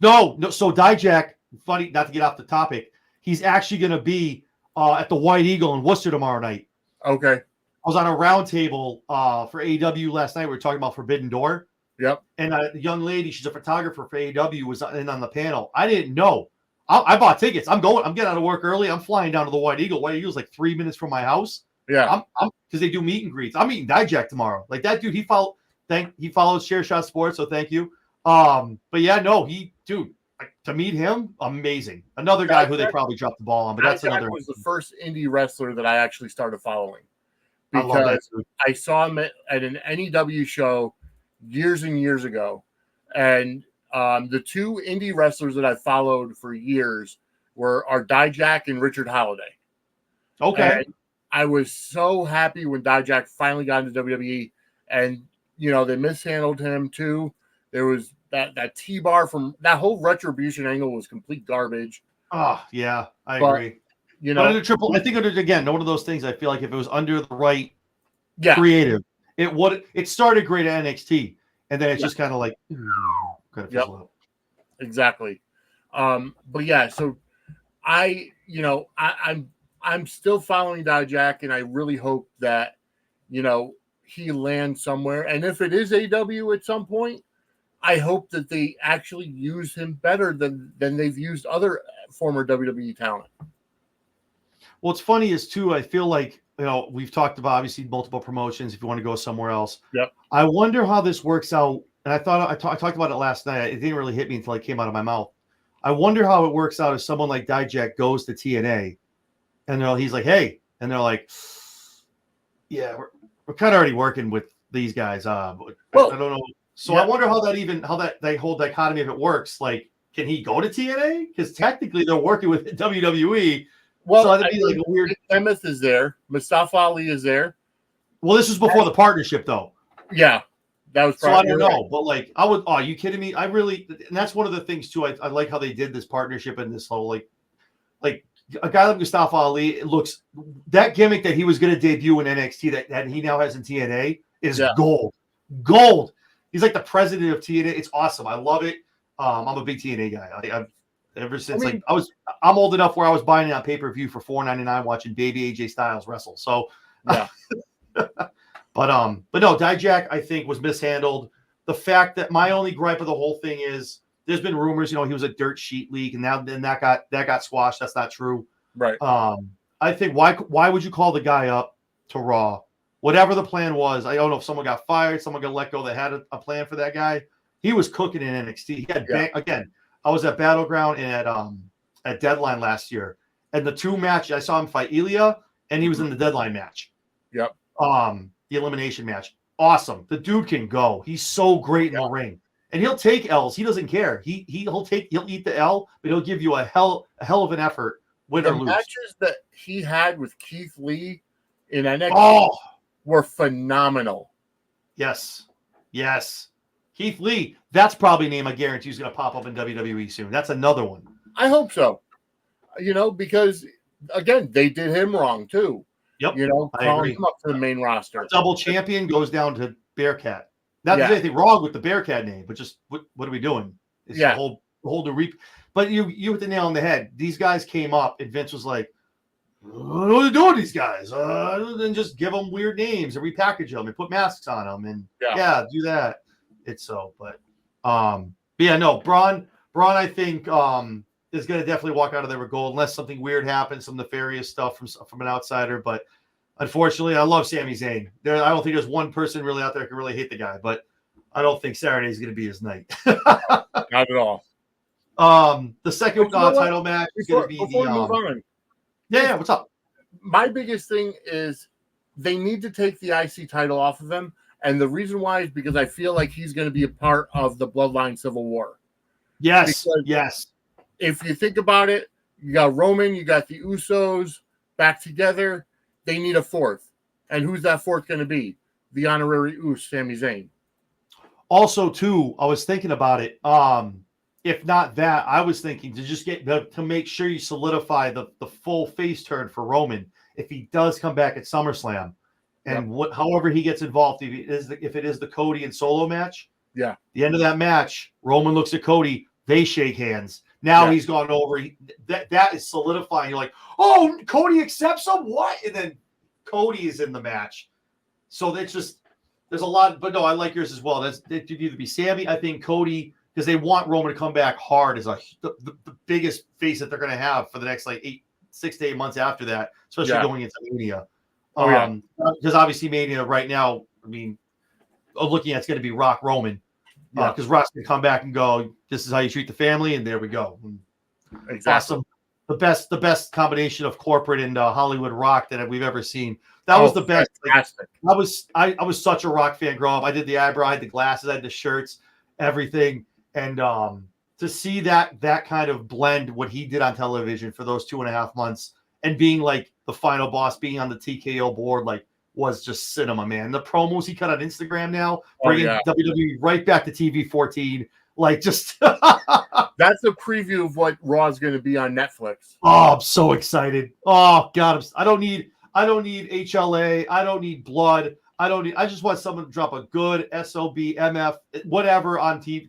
S1: No. So Dijak, funny, not to get off the topic, he's actually going to be at the White Eagle in Worcester tomorrow night.
S2: Okay.
S1: I was on a round table for AEW last night. We were talking about Forbidden Door.
S2: Yep.
S1: And a young lady, she's a photographer for AEW, was in on the panel. I didn't know. I bought tickets. I'm getting out of work early. I'm flying down to the White Eagle. White Eagle's like 3 minutes from my house.
S2: Yeah.
S1: I'm because they do meet and greets. I'm meeting Dijak tomorrow. Like that dude, he follows Share Shot Sports, so thank you. But yeah, no, to meet him, amazing. Another guy who they probably dropped the ball on, but that's another.
S2: Was the first indie wrestler that I actually started following, because I saw him at an NEW show years and years ago, and the 2 indie wrestlers that I followed for years are Dijak and Richard Holiday.
S1: Okay.
S2: And I was so happy when Dijak finally got into WWE, and they mishandled him too. There was that T-bar from that whole Retribution angle was complete garbage.
S1: Oh, yeah, I
S2: But
S1: agree.
S2: you
S1: But
S2: know,
S1: under triple, I think under again, one of those things. I feel like if it was under the right
S2: yeah,
S1: creative, it started great at NXT, and then it's
S2: yeah,
S1: just kind of like kind of
S2: yep,
S1: fizzle out.
S2: exactly. But yeah, so I'm still following Dijak, and I really hope that he lands somewhere. And if it is AW at some point, I hope that they actually use him better than they've used other former WWE talent.
S1: What's funny is too, I feel like we've talked about obviously multiple promotions. If you want to go somewhere else,
S2: Yep.
S1: I wonder how this works out. And I thought I talked about it last night. It didn't really hit me until it came out of my mouth. I wonder how it works out if someone like Dijak goes to TNA, and he's like, "Hey," and they're like, "Yeah, we're kind of already working with these guys." But I don't know. So I wonder how that whole dichotomy of it works. Like, can he go to TNA? Because technically they're working with WWE.
S2: Well,
S1: So that'd be like a weird.
S2: Nemeth is there. Mustafa Ali is there.
S1: Well, this was before the partnership, though.
S2: Yeah, that was.
S1: So I don't know, right. But like, I would. Oh, are you kidding me? I really, and that's one of the things too. I like how they did this partnership and this whole like a guy like Mustafa Ali. It looks that gimmick that he was going to debut in NXT that he now has in TNA is gold. Gold. He's like the president of TNA. It's awesome. I love it. I'm a big TNA guy. I've ever since I'm old enough where I was buying it on pay-per-view for $4.99 watching baby AJ Styles wrestle. So
S2: yeah.
S1: but no, Dijak I think was mishandled. The fact that my only gripe of the whole thing is there's been rumors, he was a dirt sheet leak, and now then that got squashed. That's not true.
S2: Right.
S1: I think why would you call the guy up to Raw? Whatever the plan was, I don't know if someone got fired, someone got let go that had a plan for that guy. He was cooking in NXT. He had again. I was at Battleground and at Deadline last year, and the two matches I saw him fight Ilya, and he was in the Deadline match.
S2: Yep.
S1: The elimination match. Awesome. The dude can go. He's so great in the ring, and he'll take L's. He doesn't care. He'll eat the L, but he'll give you a hell of an effort, win or lose.
S2: The matches that he had with Keith Lee in NXT were phenomenal.
S1: Yes. Keith Lee, that's probably a name I guarantee is going to pop up in WWE soon. That's another one.
S2: I hope so. Because again, they did him wrong too.
S1: Yep.
S2: Calling him up to the main roster.
S1: A double champion goes down to Bearcat. Not that there's anything wrong with the Bearcat name, but just what are we doing? It's a whole new But you hit the nail on the head. These guys came up, and Vince was like, "What are they doing, these guys? Then just give them weird names and repackage them and put masks on them and do that." It's so, but yeah, no, Braun, I think is going to definitely walk out of there with gold unless something weird happens, some nefarious stuff from an outsider. But unfortunately, I love Sami Zayn. I don't think there's one person really out there who can really hate the guy, but I don't think Saturday is going to be his night.
S2: Not at all.
S1: The second title match is going to be
S2: before we move on.
S1: Yeah, what's up?
S2: My biggest thing is they need to take the IC title off of him. And the reason why is because I feel like he's going to be a part of the Bloodline Civil War.
S1: Yes.
S2: If you think about it, you got Roman, you got the Usos back together. They need a fourth. And who's that fourth going to be? The honorary Us, Sami Zayn.
S1: Also, too, I was thinking about it. If not that, I was thinking to just to make sure you solidify the full face turn for Roman if he does come back at SummerSlam. And however he gets involved, if it is the Cody and Solo match, the end of that match, Roman looks at Cody, they shake hands. Now he's gone over. That is solidifying. You're like, oh, Cody accepts him? What? And then Cody is in the match. So that's just there's a lot. But no, I like yours as well. It could either be Sammy, I think Cody, because they want Roman to come back hard as the biggest face that they're going to have for the next 6 to 8 months after that, especially going into Mania. Because obviously Mania right now, I mean, looking at it's going to be Rock Roman, because Rock's going to come back and go, "This is how you treat the family," and there we go.
S2: Exactly.
S1: Awesome, the best combination of corporate and Hollywood Rock that we've ever seen. That was the best. I was such a Rock fan growing up. I did the eyebrow, I had the glasses, I had the shirts, everything, and to see that kind of blend what he did on television for those 2.5 months. And being like the final boss, being on the TKO board, was just cinema, man. The promos he cut on Instagram now, bringing WWE right back to TV 14. Like just
S2: That's a preview of what Raw is going to be on Netflix.
S1: oh, I'm so excited. Oh God, I don't need HLA. I don't need blood. I just want someone to drop a good SOB, MF, whatever on TV.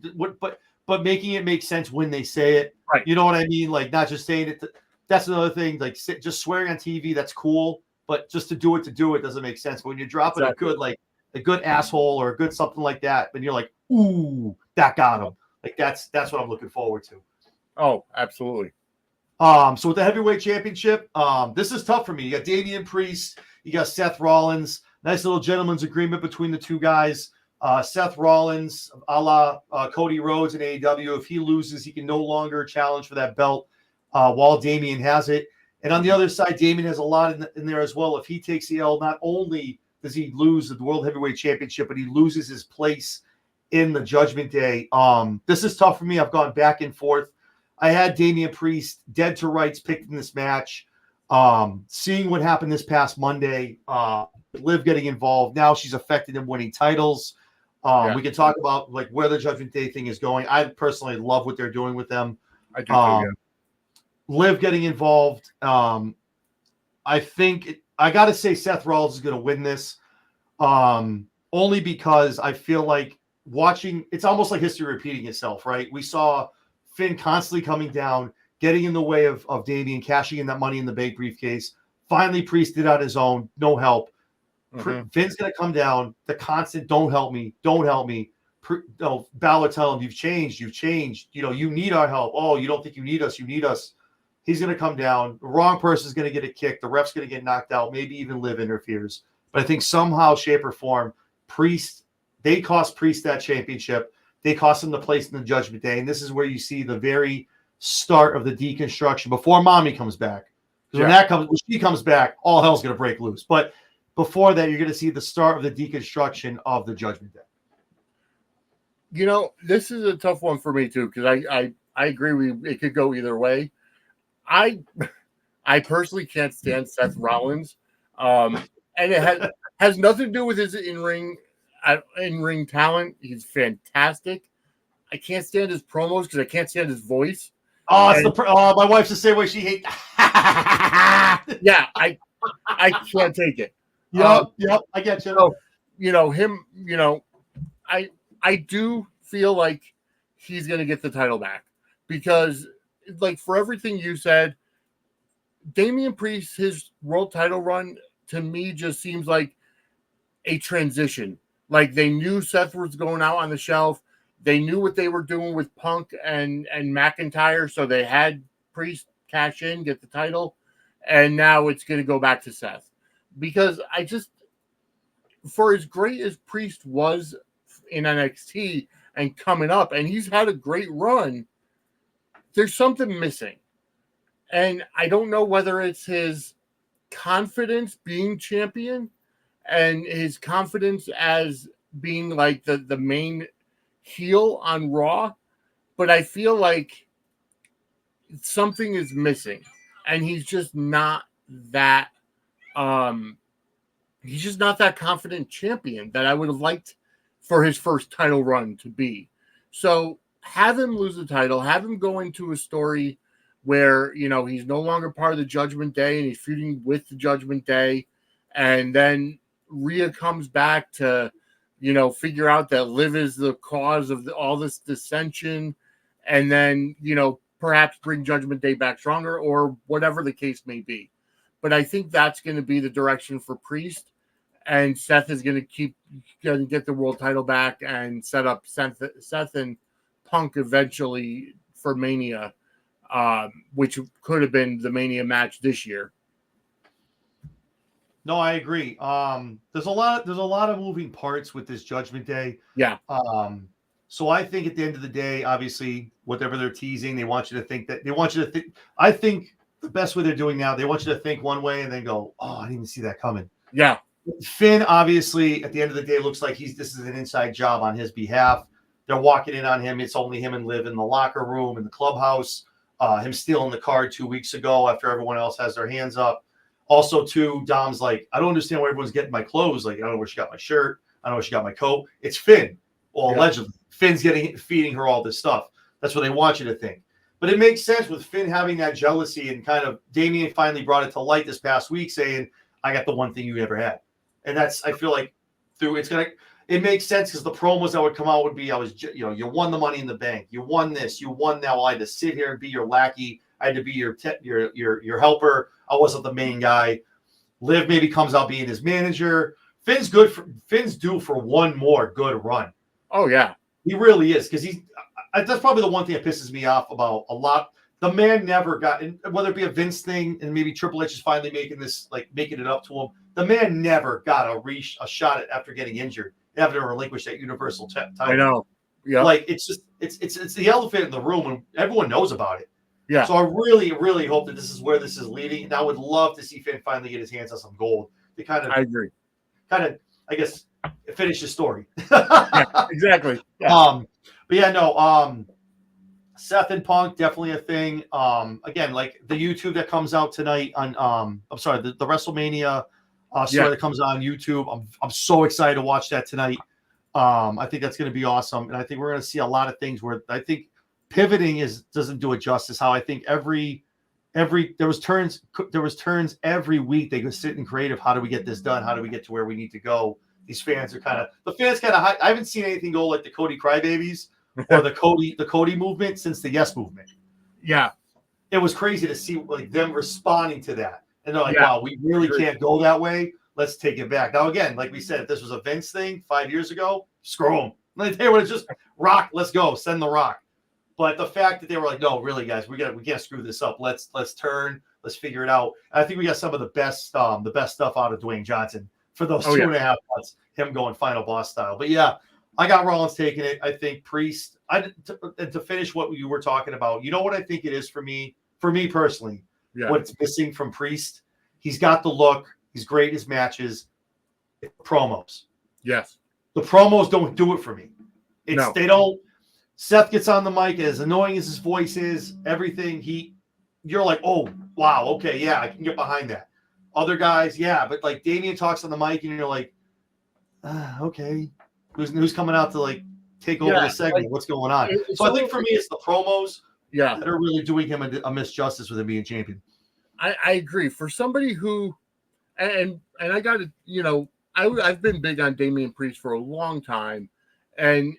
S1: But making it make sense when they say it.
S2: Right.
S1: You know what I mean? Like not just saying it. That's another thing. Like just swearing on TV, that's cool. But just to do it doesn't make sense. But when you're dropping a good asshole or a good something like that, and you're like, ooh, that got him. Like that's what I'm looking forward to.
S2: Oh, absolutely.
S1: So with the heavyweight championship, this is tough for me. You got Damian Priest, you got Seth Rollins. Nice little gentleman's agreement between the two guys. Seth Rollins, a la Cody Rhodes in AEW, if he loses, he can no longer challenge for that belt while Damian has it. And on the other side, Damian has a lot in there as well. If he takes the L, not only does he lose the World Heavyweight Championship, but he loses his place in the Judgment Day. This is tough for me. I've gone back and forth. I had Damian Priest dead to rights picked in this match. Seeing what happened this past Monday, Liv getting involved. Now she's affected him winning titles. We can talk about like where the Judgment Day thing is going. I personally love what they're doing with them.
S2: I do too, yeah.
S1: Liv getting involved. I think I got to say Seth Rollins is going to win this, only because I feel like watching. It's almost like history repeating itself, right? We saw Finn constantly coming down, getting in the way of Damian, cashing in that Money in the Bank briefcase. Finally, Priest did on his own, no help. Finn's going to come down. The constant, don't help me. Balor tell him, you've changed. You know, you need our help. Oh, you don't think you need us. You need us. He's going to come down. The wrong person's going to get a kick. The ref's going to get knocked out. Maybe even Liv interferes. But I think somehow, shape, or form, they cost Priest that championship. They cost him the place in the Judgment Day. And this is where you see the very start of the deconstruction before Mommy comes back. Because when she comes back, all hell's going to break loose. But before that, you're going to see the start of the deconstruction of the Judgment Day.
S2: You know, this is a tough one for me too, because I agree it could go either way. I personally can't stand Seth Rollins, and it has nothing to do with his in-ring talent. He's fantastic. I can't stand his promos because I can't stand his voice.
S1: Oh, it's my wife's the same way. She hates.
S2: Yeah, I can't take it.
S1: Yep, I get you.
S2: So, you know him. You know, I do feel like he's going to get the title back because, like, for everything you said, Damian Priest, his world title run to me just seems like a transition. Like they knew Seth was going out on the shelf. They knew what they were doing with Punk and McIntyre, so they had Priest cash in, get the title, and now it's going to go back to Seth. Because for as great as Priest was in NXT and coming up, and he's had a great run, there's something missing. And I don't know whether it's his confidence being champion and his confidence as being like the main heel on Raw, but I feel like something is missing, and he's just not that confident champion that I would have liked for his first title run to be. So have him lose the title, have him go into a story where, you know, he's no longer part of the Judgment Day and he's feuding with the Judgment Day, and then Rhea comes back to, you know, figure out that Liv is the cause of all this dissension, and then, you know, perhaps bring Judgment Day back stronger or whatever the case may be. But I think that's going to be the direction for Priest, and Seth is going to get the world title back and set up Seth and Punk eventually for Mania, which could have been the Mania match this year.
S1: No, I agree. There's a lot of moving parts with this Judgment Day.
S2: Yeah.
S1: So I think at the end of the day, obviously, whatever they're teasing, they want you to think. I think the best way they're doing now, they want you to think one way and then go, oh, I didn't even see that coming.
S2: Yeah.
S1: Finn, obviously, at the end of the day, looks like this is an inside job on his behalf. They're walking in on him. It's only him and Liv in the locker room, in the clubhouse. Him stealing the card 2 weeks ago after everyone else has their hands up. Also, too, Dom's like, I don't understand why everyone's getting my clothes. Like, I don't know where she got my shirt. I don't know where she got my coat. It's Finn. Well,
S2: Yeah.
S1: allegedly, Finn's feeding her all this stuff. That's what they want you to think. But it makes sense with Finn having that jealousy, and kind of Damian finally brought it to light this past week, saying, "I got the one thing you never had," and that's, I feel like, it makes sense, because the promos that would come out would be, you won the Money in the Bank, you won this, you won that. Well, I had to sit here and be your lackey, I had to be your helper, I wasn't the main guy. Liv maybe comes out being his manager. Finn's due for one more good run.
S2: Oh yeah,
S1: he really is, because that's probably the one thing that pisses me off about a lot. The man never got, whether it be a Vince thing, and maybe Triple H is finally making it up to him. The man never got a shot at, after getting injured, having to relinquish that Universal title.
S2: I know. Yeah,
S1: like it's the elephant in the room, and everyone knows about it.
S2: Yeah.
S1: So I really, really hope that this is where this is leading, and I would love to see Finn finally get his hands on some gold to
S2: I agree.
S1: I guess, finish the story.
S2: Yeah, exactly. Yeah.
S1: But yeah, no. Seth and Punk, definitely a thing. Again, like the YouTube that comes out tonight on I'm sorry, the WrestleMania story that comes out on YouTube. I'm so excited to watch that tonight. I think that's going to be awesome, and I think we're going to see a lot of things where I think pivoting doesn't do it justice. How I think every there was turns every week. They go sit and creative. How do we get this done? How do we get to where we need to go? These fans are kind of high. I haven't seen anything go like the Cody Crybabies or the Cody movement since the Yes movement.
S2: Yeah,
S1: it was crazy to see like them responding to that, and they're like, "Wow, we really can't go that way. Let's take it back." Now, again, like we said, if this was a Vince thing 5 years ago, screw them. Like, they would have just Rock. Let's go. Send the Rock. But the fact that they were like, "No, really, guys, we can't screw this up. Let's turn. Let's figure it out." And I think we got some of the best stuff out of Dwayne Johnson for those 2.5 months. Him going final boss style. But yeah, I got Rollins taking it. I think Priest. To finish what you were talking about, you know what I think it is for me personally.
S2: Yeah.
S1: What's missing from Priest? He's got the look. He's great in his matches. Promos.
S2: Yes.
S1: The promos don't do it for me. They don't. Seth gets on the mic, as annoying as his voice is, everything, you're like, oh, wow, okay, yeah, I can get behind that. Other guys, yeah, but like Damian talks on the mic, and you're like, okay, who's coming out to like take over the segment? Like, what's going on? So I think for me, it's the promos that are really doing him a misjustice with him being champion.
S2: I agree. For somebody who, and I got to, I've been big on Damian Priest for a long time, and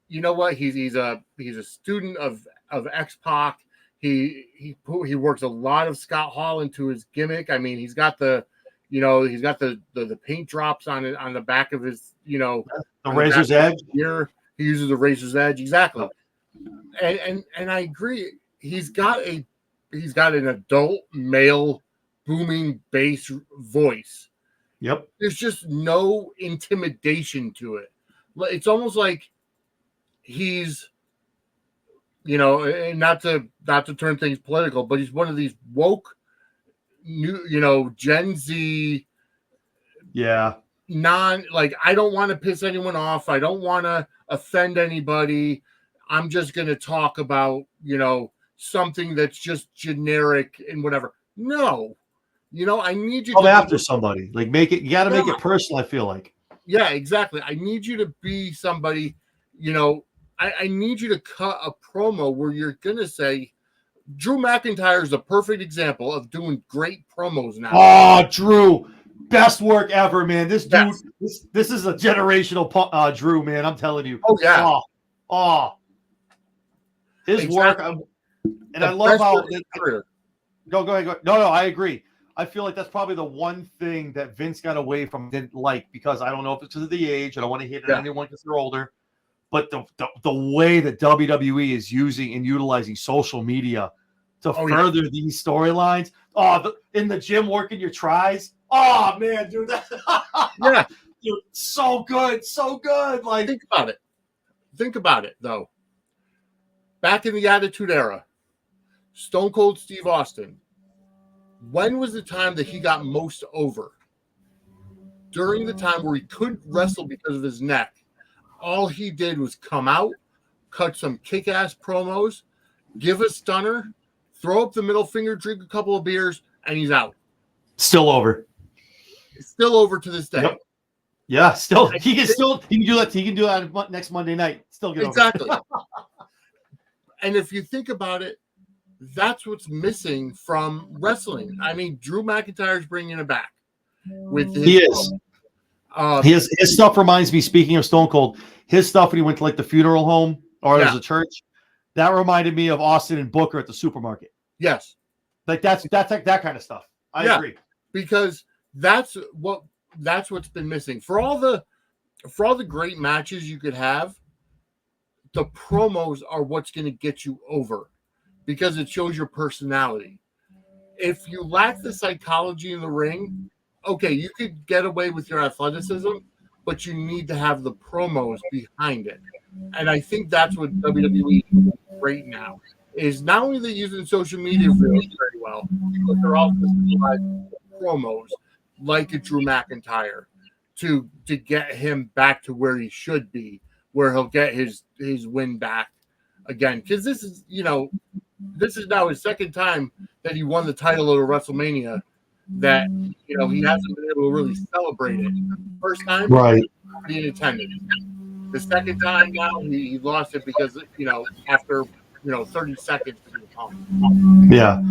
S2: you know what? He's a student of X-Pac. He works a lot of Scott Hall into his gimmick. I mean, he's got the paint drops on it on the back of his,
S1: the Razor's Edge.
S2: Here he uses the Razor's Edge, exactly. And I agree. He's got an adult male booming bass voice.
S1: Yep.
S2: There's just no intimidation to it. It's almost like he's, and not to turn things political, but he's one of these woke, new, Gen Z.
S1: Yeah.
S2: I don't want to piss anyone off. I don't want to offend anybody. I'm just going to talk about, something that's just generic and whatever. No, I need you
S1: come
S2: to
S1: after somebody. Like, you got to make it personal. I feel like.
S2: Yeah, exactly. I need you to be somebody, I need you to cut a promo where you're going to say, Drew McIntyre is a perfect example of doing great promos now.
S1: Oh, Drew. Best work ever, man. This dude, this is a generational Drew, man. I'm telling you.
S2: Oh, yeah.
S1: His work. And I love how. Go ahead. No, I agree. I feel like that's probably the one thing that Vince got away from, didn't like, because I don't know if it's because of the age. I don't want to hit at anyone because they're older. But the way that WWE is using and utilizing social media to further these storylines. In the gym working your tries. Oh, man, dude. Dude, so good. Like,
S2: Think about it, though. Back in the Attitude Era, Stone Cold Steve Austin, when was the time that he got most over? During the time where he couldn't wrestle because of his neck. All he did was come out, cut some kick-ass promos, give a stunner, throw up the middle finger, drink a couple of beers, and he's out.
S1: Still over.
S2: Still over to this day.
S1: Yep. Yeah, still he can do that. He can do that next Monday night. Still get
S2: exactly.
S1: over.
S2: And if you think about it, that's what's missing from wrestling. I mean, Drew McIntyre's bringing it back with his.
S1: He is. His stuff reminds me. Speaking of Stone Cold, his stuff when he went to like the funeral home or there's a church, that reminded me of Austin and Booker at the supermarket.
S2: Yes,
S1: like that's like that kind of stuff. I agree,
S2: because that's what's been missing for all the great matches you could have. The promos are what's going to get you over because it shows your personality. If you lack the psychology in the ring, okay, you could get away with your athleticism, but you need to have the promos behind it. And I think that's what WWE is great now. Is not only they're using social media very well, but they're also utilizing promos like a Drew McIntyre to get him back to where he should be, where he'll get his win back again. Because this is now his second time that he won the title at a WrestleMania that he hasn't been able to really celebrate it. First time,
S1: right?
S2: Being attended. The second time now he lost it because after 30 seconds to the opponent.
S1: Yeah,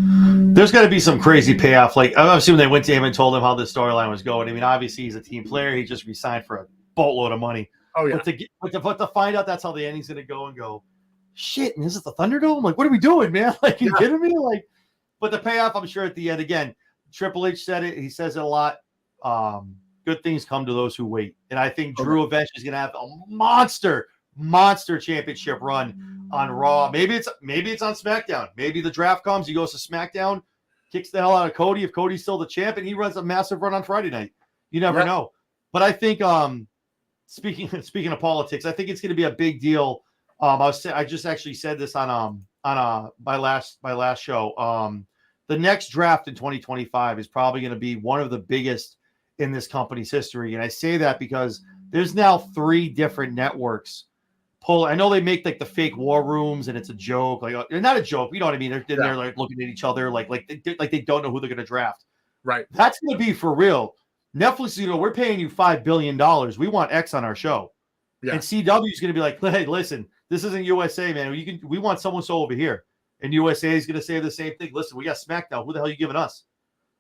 S1: there's got to be some crazy payoff. Like I'm assuming they went to him and told him how the storyline was going. I mean, obviously he's a team player. He just resigned for a boatload of money.
S2: Oh yeah.
S1: But to find out that's how the ending's going to go and go, shit, and this is the Thunderdome? Like, what are we doing, man? Like, you kidding me? Like, but the payoff, I'm sure at the end, again, Triple H said it. He says it a lot. Good things come to those who wait. And I think Drew eventually is going to have a monster championship run on Raw. Maybe it's on SmackDown. Maybe the draft comes. He goes to SmackDown, kicks the hell out of Cody. If Cody's still the champ, and he runs a massive run on Friday night. You never know. But I think speaking of politics, I think it's going to be a big deal. I just actually said this on my last show. The next draft in 2025 is probably going to be one of the biggest in this company's history, and I say that because there's now 3 different networks. I know they make like the fake war rooms, and it's a joke. Like they're not a joke. You know what I mean? They're like looking at each other like they don't know who they're going to draft.
S2: Right.
S1: That's going to be for real. Netflix, we're paying you $5 billion. We want X on our show. Yeah. And CW is going to be like, hey, listen, this isn't USA, man. We want someone so over here. And USA is going to say the same thing. Listen, we got SmackDown. Who the hell are you giving us?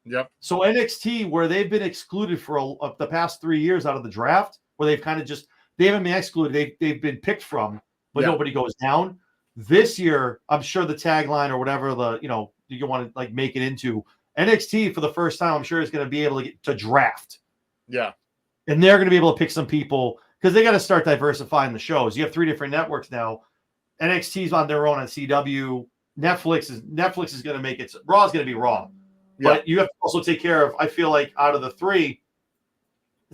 S2: Yep.
S1: So NXT, where they've been excluded for the past 3 years out of the draft, where they've kind of they haven't been excluded. They've been picked from, but nobody goes down. This year, I'm sure the tagline or whatever you want to like make it into, NXT for the first time, I'm sure is going to be able to get to draft.
S2: Yeah.
S1: And they're going to be able to pick some people because they got to start diversifying the shows. You have 3 different networks now. NXT's on their own on CW. Netflix is going to make it. Raw is going to be Raw. Yeah. But you have to also take care of, I feel like out of the 3,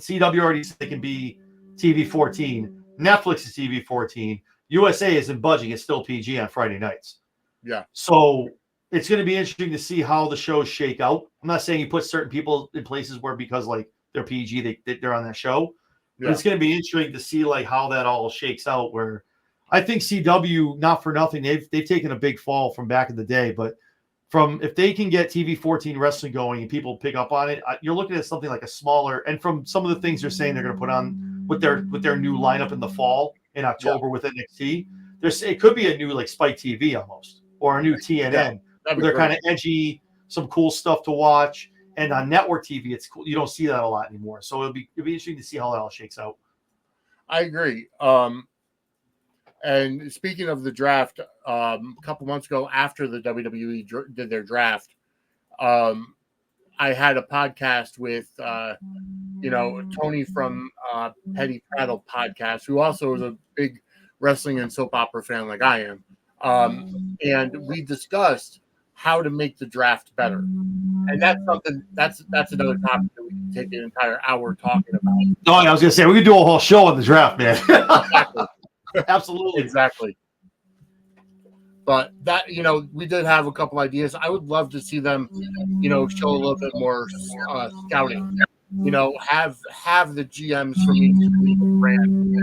S1: CW already said they can be TV 14. Netflix is TV 14. USA isn't budging. It's still PG on Friday nights.
S2: Yeah.
S1: So it's going to be interesting to see how the shows shake out. I'm not saying you put certain people in places where because like they're PG, they're on that show. But it's going to be interesting to see like how that all shakes out. Where I think CW, not for nothing, they've taken a big fall from back in the day. But if they can get TV 14 wrestling going and people pick up on it, you're looking at something like a smaller. And from some of the things they're saying they're going to put on with their new lineup in the fall in October with NXT, it could be a new like Spike TV almost or a new TNN. They're kind of edgy, some cool stuff to watch. And on network TV, it's cool. You don't see that a lot anymore. So it'll be interesting to see how that all shakes out.
S2: I agree. And speaking of the draft, a couple months ago after the WWE did their draft, I had a podcast with, Tony from Petty Prattle podcast, who also is a big wrestling and soap opera fan like I am. And we discussed how to make the draft better. And that's another topic that we can take an entire hour talking about.
S1: No, I was going to say, we could do a whole show on the draft, man.
S2: Exactly.
S1: Absolutely.
S2: Exactly. But that, we did have a couple ideas. I would love to see them, show a little bit more scouting. Have the GMs from each brand.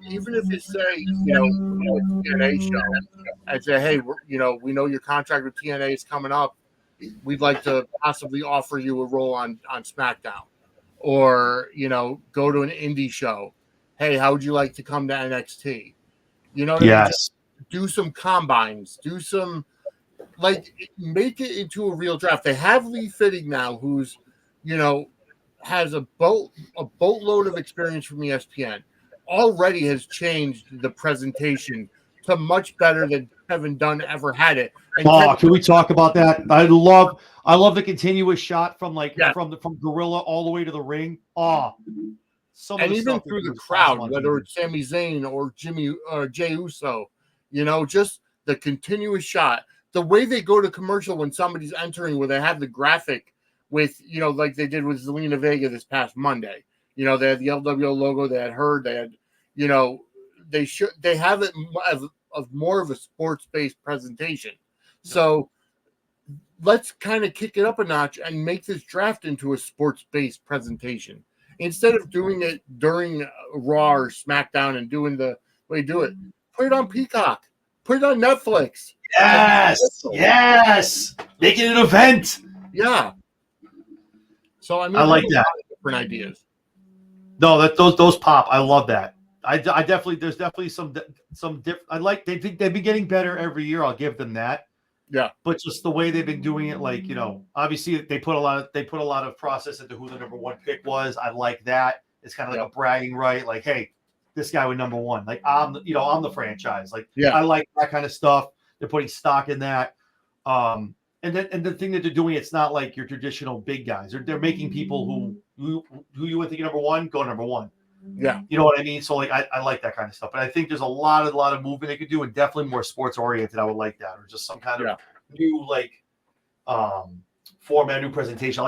S2: Even if you say, a TNA show, and say, hey, we know your contract with TNA is coming up. We'd like to possibly offer you a role on SmackDown. or go to an indie show. Hey, how would you like to come to NXT? You know what I mean? Just
S1: Yes.
S2: do some combines, do some make it into a real draft. They have Lee Fitting now, who's has a boatload of experience from ESPN. Already has changed the presentation to much better than Kevin Dunn ever had it. And
S1: Can we talk about that? I love the continuous shot from from Gorilla all the way to the ring. Some of
S2: and
S1: the
S2: even
S1: stuff
S2: through the
S1: was
S2: crowd,
S1: awesome
S2: whether
S1: TV.
S2: it's Sami Zayn or Jey Uso, just the continuous shot, the way they go to commercial when somebody's entering, where they have the graphic with, like they did with Zelina Vega this past Monday. They had the LWO logo, they had her, they had, they have it of more of a sports-based presentation. So let's kind of kick it up a notch and make this draft into a sports-based presentation. Instead of doing it during Raw or SmackDown and doing the way do it, put it on Peacock, put it on Netflix.
S1: Yes. Make it an event.
S2: Yeah. So I
S1: like that.
S2: Different ideas.
S1: No, those pop. I love that. I definitely there's definitely some different. I like they've been getting better every year. I'll give them that.
S2: Yeah.
S1: But just the way they've been doing it, obviously they put a lot of process into who the number one pick was. I like that. It's kind of like a bragging right. Like, hey, this guy was number one. Like I'm the franchise. I like that kind of stuff. They're putting stock in that. And the thing that they're doing, it's not like your traditional big guys. They're making people who you would think number one go number one.
S2: Yeah.
S1: You know what I mean? So I like that kind of stuff. But I think there's a lot of movement they could do, and definitely more sports oriented. I would like that, or just some kind of new format, new presentation.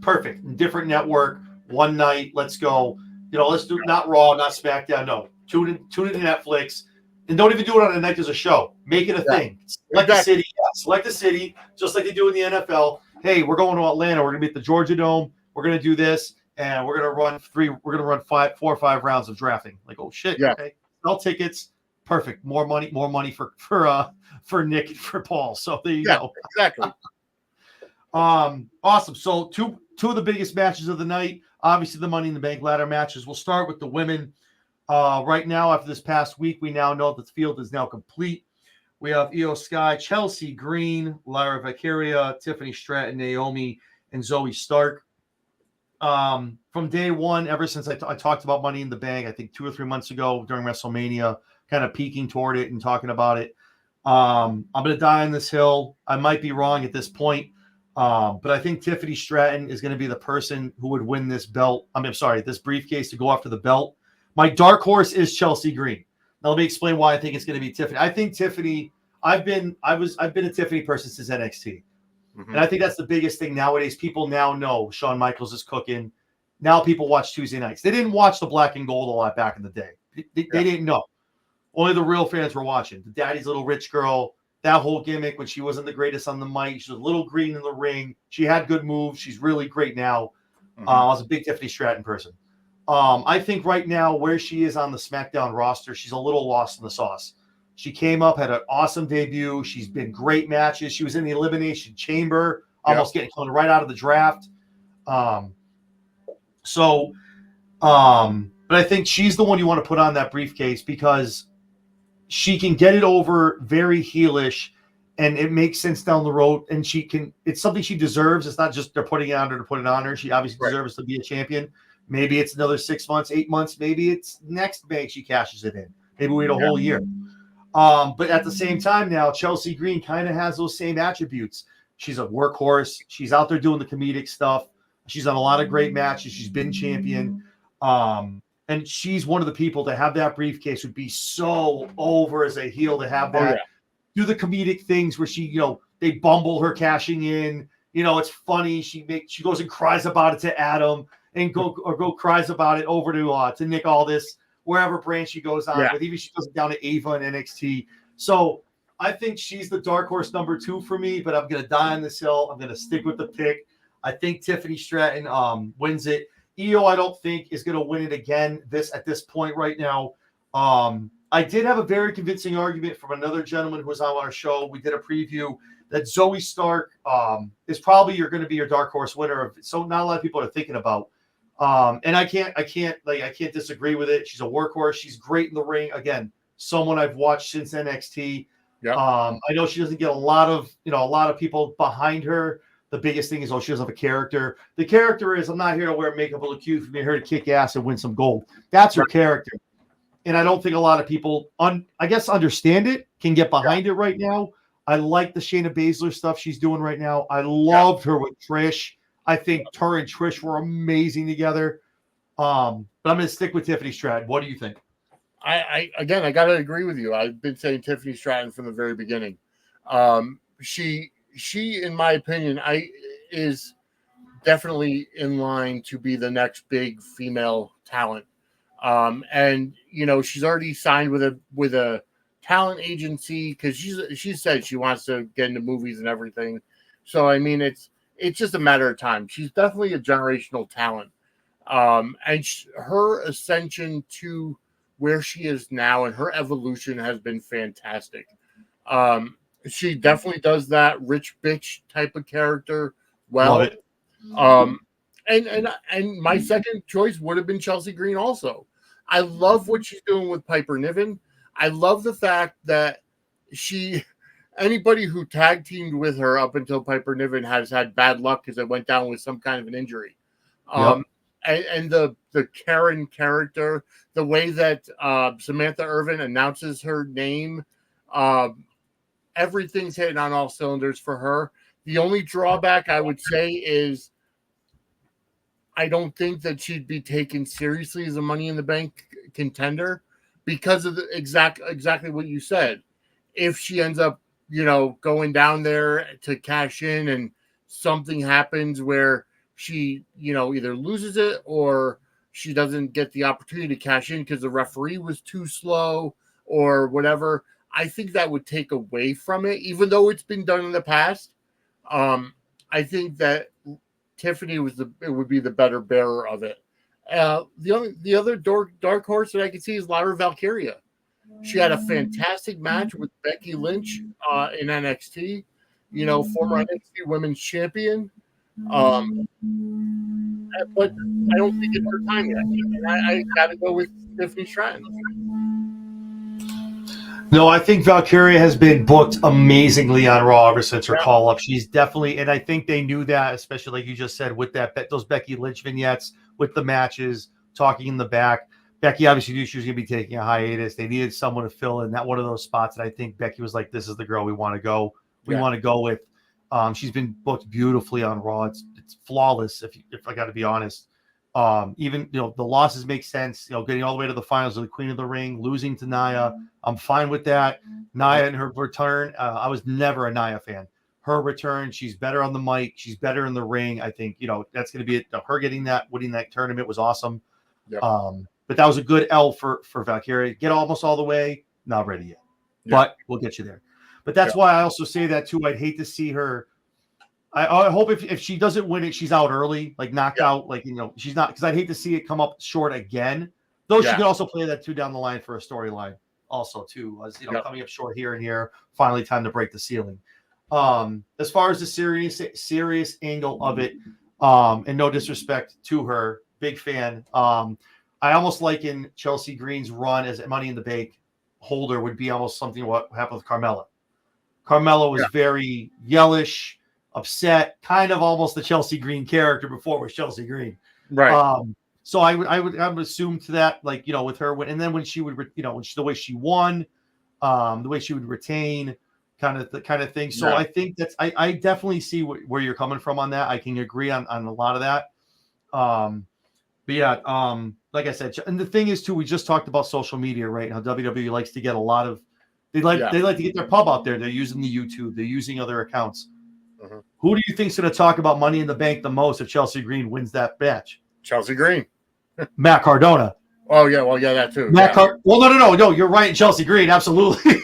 S1: Perfect, different network, one night. Let's go. Let's do not Raw, not SmackDown. No, tune in to Netflix, and don't even do it on a night there's a show. Make it a thing. Select the city. Yeah, select the city, just like they do in the NFL. Hey, we're going to Atlanta. We're gonna be at the Georgia Dome. We're gonna do this. And we're gonna run 4 or 5 rounds of drafting. Like, oh shit, okay. Sell tickets, perfect. More money for Nick and for Paul. So there you go.
S2: Exactly.
S1: Awesome. So two of the biggest matches of the night, obviously the Money in the Bank ladder matches. We'll start with the women. Right now, after this past week, we now know that the field is now complete. We have Io Sky, Chelsea Green, Lara Valkyria, Tiffany Stratton, Naomi, and Zoe Stark. From day one, ever since I talked about Money in the Bank, I think 2 or 3 months ago during WrestleMania, kind of peeking toward it and talking about it. I'm going to die on this hill. I might be wrong at this point, but I think Tiffany Stratton is going to be the person who would win this belt. This briefcase to go after the belt. My dark horse is Chelsea Green. Now let me explain why I think it's going to be Tiffany. I think Tiffany. I've been a Tiffany person since NXT. And I think that's the biggest thing nowadays. People now know Shawn Michaels is cooking. Now people watch Tuesday nights. They didn't watch the black and gold a lot back in the day. They didn't know. Only the real fans were watching. The Daddy's Little Rich Girl, that whole gimmick when she wasn't the greatest on the mic. She was a little green in the ring. She had good moves. She's really great now. I was a big Tiffany Stratton person. I think right now where she is on the SmackDown roster, she's a little lost in the sauce. She came up, had an awesome debut. She's been great matches. She was in the Elimination Chamber, almost getting cloned right out of the draft. But I think she's the one you want to put on that briefcase because she can get it over very heelish, and it makes sense down the road. And it's something she deserves. It's not just they're putting it on her to put it on her. She obviously deserves to be a champion. Maybe it's another 6 months, 8 months. Maybe it's next May she cashes it in. Maybe wait a whole year. But at the same time now, Chelsea Green kind of has those same attributes. She's a workhorse. She's out there doing the comedic stuff. She's on a lot of great matches. She's been champion. And she's one of the people to have that briefcase would be so over as a heel to have that. Do the comedic things where she, they bumble her cashing in. It's funny. She goes and cries about it to Adam and go cries about it over to Nick Aldis. Wherever brand she goes on with, even she goes down to Ava and NXT. So I think she's the dark horse number 2 for me, but I'm going to die on this hill. I'm going to stick with the pick. I think Tiffany Stratton wins it. Io, I don't think is going to win it again at this point right now. I did have a very convincing argument from another gentleman who was on our show. We did a preview that Zoe Stark is probably going to be your dark horse winner. So not a lot of people are thinking about. And I can't disagree with it. She's a workhorse. She's great in the ring. Again, someone I've watched since NXT.
S2: Yep.
S1: I know she doesn't get a lot of people behind her. The biggest thing is, she doesn't have a character. The character is, I'm not here to wear makeup or look cute. I'm here to kick ass and win some gold. That's her character. And I don't think a lot of people, understand it, can get behind it right now. I like the Shayna Baszler stuff she's doing right now. I loved her with Trish. I think her and Trish were amazing together. But I'm going to stick with Tiffany Stratton. What do you think?
S2: I got to agree with you. I've been saying Tiffany Stratton from the very beginning. She, in my opinion, is definitely in line to be the next big female talent. And she's already signed with a talent agency because she said she wants to get into movies and everything. So I mean, it's just a matter of time. She's definitely a generational talent. And her ascension to where she is now and her evolution has been fantastic. She definitely does that rich bitch type of character well.
S1: Love it.
S2: And my second choice would have been Chelsea Green also. I love what she's doing with Piper Niven. I love the fact that anybody who tag teamed with her up until Piper Niven has had bad luck because it went down with some kind of an injury. And the Karen character, the way that Samantha Irvin announces her name, everything's hitting on all cylinders for her. The only drawback I would say is I don't think that she'd be taken seriously as a Money in the Bank contender because of exactly what you said. If she ends up, going down there to cash in and something happens where she, either loses it or she doesn't get the opportunity to cash in because the referee was too slow or whatever, I think that would take away from it, even though it's been done in the past. I think that Tiffany would be the better bearer of it. The other dark horse that I can see is Lyra Valkyria. She had a fantastic match with Becky Lynch in NXT. Former NXT Women's Champion. But I don't think it's her time yet. And I got to go with Tiffany Stratton.
S1: No, I think Valkyria has been booked amazingly on Raw ever since her call up. She's definitely, and I think they knew that, especially like you just said, with those Becky Lynch vignettes, with the matches, talking in the back. Becky obviously knew she was going to be taking a hiatus. They needed someone to fill in that one of those spots, and I think Becky was like, "This is the girl we want to go. We want to go with." She's been booked beautifully on Raw. It's flawless. If I got to be honest. Even the losses make sense. Getting all the way to the finals of the Queen of the Ring, losing to Nia, I'm fine with that. Nia and her return, I was never a Nia fan. Her return, she's better on the mic, she's better in the ring. I think that's going to be it. Her winning that tournament was awesome. Yep. But that was a good L for Valkyria. Get almost all the way, not ready yet, but we'll get you there. But that's why I also say that too. I'd hate to see her. I hope if she doesn't win it, she's out early, like knocked out, she's not, because I'd hate to see it come up short again. Though she could also play that too down the line for a storyline, also too, as coming up short here and here. Finally, time to break the ceiling. As far as the serious angle of it, and no disrespect to her, big fan. I almost liken Chelsea Green's run as Money in the Bank holder would be almost something what happened with Carmella. Carmella was very yellish, upset, kind of almost the Chelsea Green character before it was Chelsea Green.
S2: Right.
S1: So I would assume to that, with her, and then when she would, the way she won, the way she would retain, kind of thing. So I think I definitely see where you're coming from on that. I can agree on a lot of that. But yeah, like I said, and the thing is too, we just talked about social media, right? How WWE likes to get a lot of, they like to get their pub out there. They're using the YouTube, they're using other accounts. Mm-hmm. Who do you think's going to talk about Money in the Bank the most if Chelsea Green wins that match?
S2: Chelsea Green.
S1: Matt Cardona.
S2: Oh yeah, well that too.
S1: No, you're right. Chelsea Green, absolutely.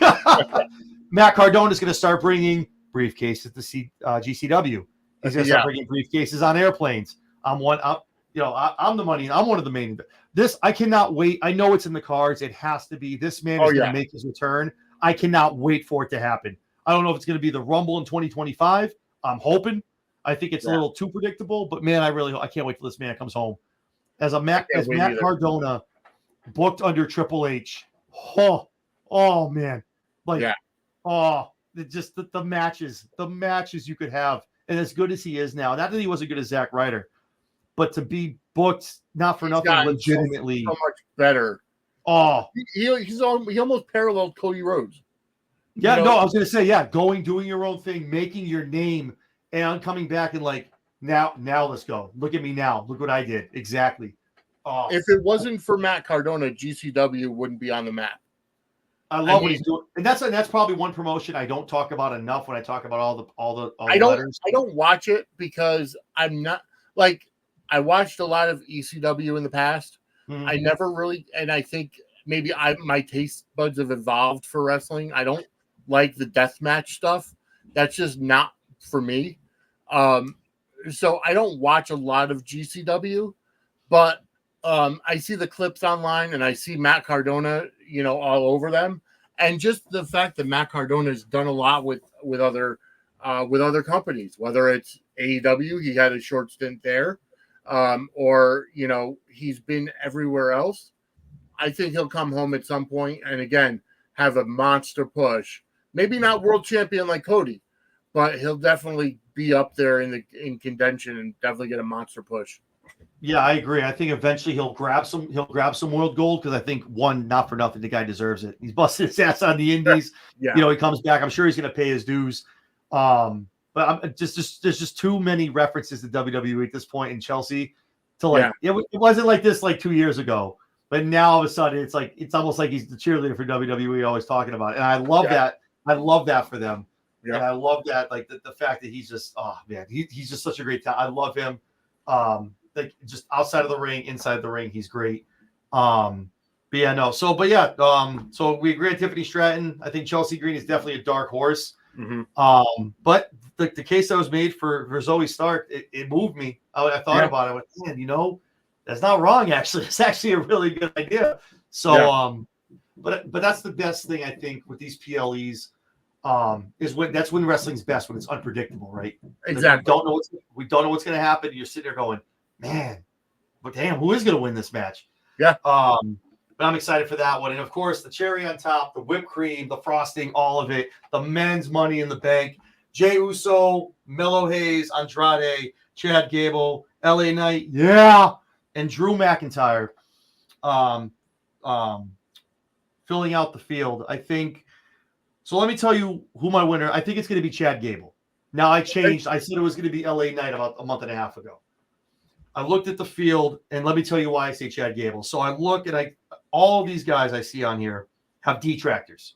S1: Matt Cardona is going to start bringing briefcases to GCW. He's going to start bringing briefcases on airplanes. I'm the money. I'm one of the main. This I cannot wait. I know it's in the cards. It has to be. This man is going to make his return. I cannot wait for it to happen. I don't know if it's going to be the Rumble in 2025. I'm hoping. I think it's a little too predictable, but man, I can't wait till this man comes home. as
S2: can't wait
S1: Matt
S2: either.
S1: Cardona booked under Triple H. Oh man, like
S2: Yeah.
S1: just the matches you could have, and as good as he is now, not that he wasn't good as Zack Ryder, but to be booked not for
S2: He's
S1: nothing,
S2: gotten
S1: legitimately.
S2: so much better.
S1: Oh,
S2: He almost paralleled Cody Rhodes.
S1: yeah, no, I was gonna say, yeah, doing your own thing, making your name, and coming back and like now let's go. Look at me now. Look what I did. Exactly. Oh,
S2: If it wasn't for Matt Cardona, GCW wouldn't be on the map.
S1: I love what he's doing, and that's probably one promotion I don't talk about enough when I talk about all the letters.
S2: I don't watch it because I'm not like I watched a lot of ECW in the past.
S1: Mhm.
S2: I never really, and I think maybe my taste buds have evolved for wrestling. I don't like the deathmatch stuff. That's just not for me. So I don't watch a lot of GCW, but I see the clips online and I see Matt Cardona, all over them, and just the fact that Matt Cardona has done a lot with other companies, whether it's AEW, he had a short stint there, or he's been everywhere else. I think he'll come home at some point and again have a monster push. Maybe not world champion like Cody, but he'll definitely be up there in contention and definitely get a monster push.
S1: Yeah, I agree. I think eventually he'll grab some world gold because I think one, not for nothing, the guy deserves it. He's busted his ass on the indies.
S2: Yeah.
S1: He comes back. I'm sure he's going to pay his dues. But I'm just there's just too many references to WWE at this point in Chelsea to like it wasn't like this like 2 years ago. But now all of a sudden it's almost like he's the cheerleader for WWE always talking about it. And I love that. I love that for them. Yeah. And I love that, like the fact that he's just, oh man, he's just such a great talent. I love him. Like just outside of the ring, inside the ring, he's great. But yeah, no. So we agree on Tiffany Stratton. I think Chelsea Green is definitely a dark horse.
S2: Mm-hmm.
S1: But the case that was made for Zoe Stark, it moved me. I thought about it. I went, man, that's not wrong. Actually, it's actually a really good idea. So, but that's the best thing I think with these PLEs. Is when wrestling's best, when it's unpredictable, right?
S2: Exactly.
S1: We don't know what's going to happen. You're sitting there going, man, but damn, who is going to win this match?
S2: Yeah.
S1: But I'm excited for that one. And of course, the cherry on top, the whipped cream, the frosting, all of it, the men's Money in the Bank, Jey Uso, Melo Hayes, Andrade, Chad Gable, LA Knight, yeah, and Drew McIntyre, filling out the field. I think. So let me tell you who my winner. I think it's going to be Chad Gable. Now I changed. I said it was going to be LA Knight about a month and a half ago. I looked at the field, and let me tell you why I say Chad Gable. So I look, and all of these guys I see on here have detractors.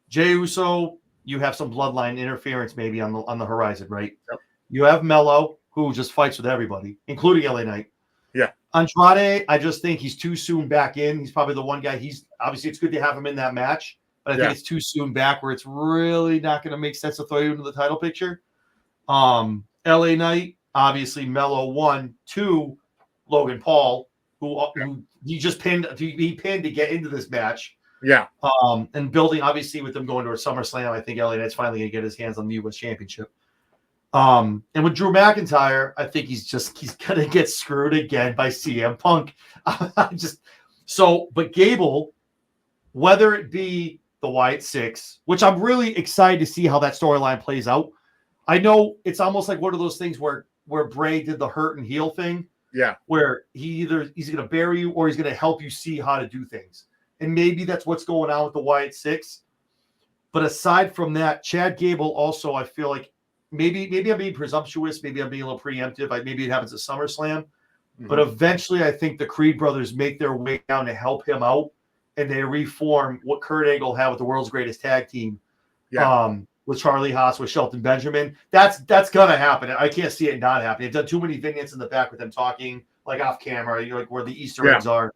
S1: Jey Uso, you have some bloodline interference maybe on the horizon, right?
S2: Yep.
S1: You have Melo, who just fights with everybody, including LA Knight.
S2: Yeah.
S1: Andrade, I just think he's too soon back in. He's probably the one guy. Obviously it's good to have him in that match. But I think it's too soon back where it's really not going to make sense to throw you into the title picture. LA Knight, obviously Melo 1, 2, Logan Paul, who he just pinned. He pinned to get into this match.
S2: Yeah.
S1: And building obviously with them going to a SummerSlam, I think LA Knight's finally going to get his hands on the U.S. Championship. And with Drew McIntyre, I think he's going to get screwed again by CM Punk. But Gable, whether it be the Wyatt Six, which I'm really excited to see how that storyline plays out. I know it's almost like one of those things where Bray did the hurt and heal thing.
S2: Yeah.
S1: Where he's going to bury you or he's going to help you see how to do things. And maybe that's what's going on with the Wyatt Six. But aside from that, Chad Gable also, I feel like maybe I'm being presumptuous. Maybe I'm being a little preemptive. Maybe it happens at SummerSlam. Mm-hmm. But eventually I think the Creed brothers make their way down to help him out. And they reform what Kurt Angle had with the world's greatest tag team, with Charlie Haas, with Shelton Benjamin. That's gonna happen. I can't see it not happening. They've done too many vignettes in the back with them talking like off camera, like where the Easter eggs are.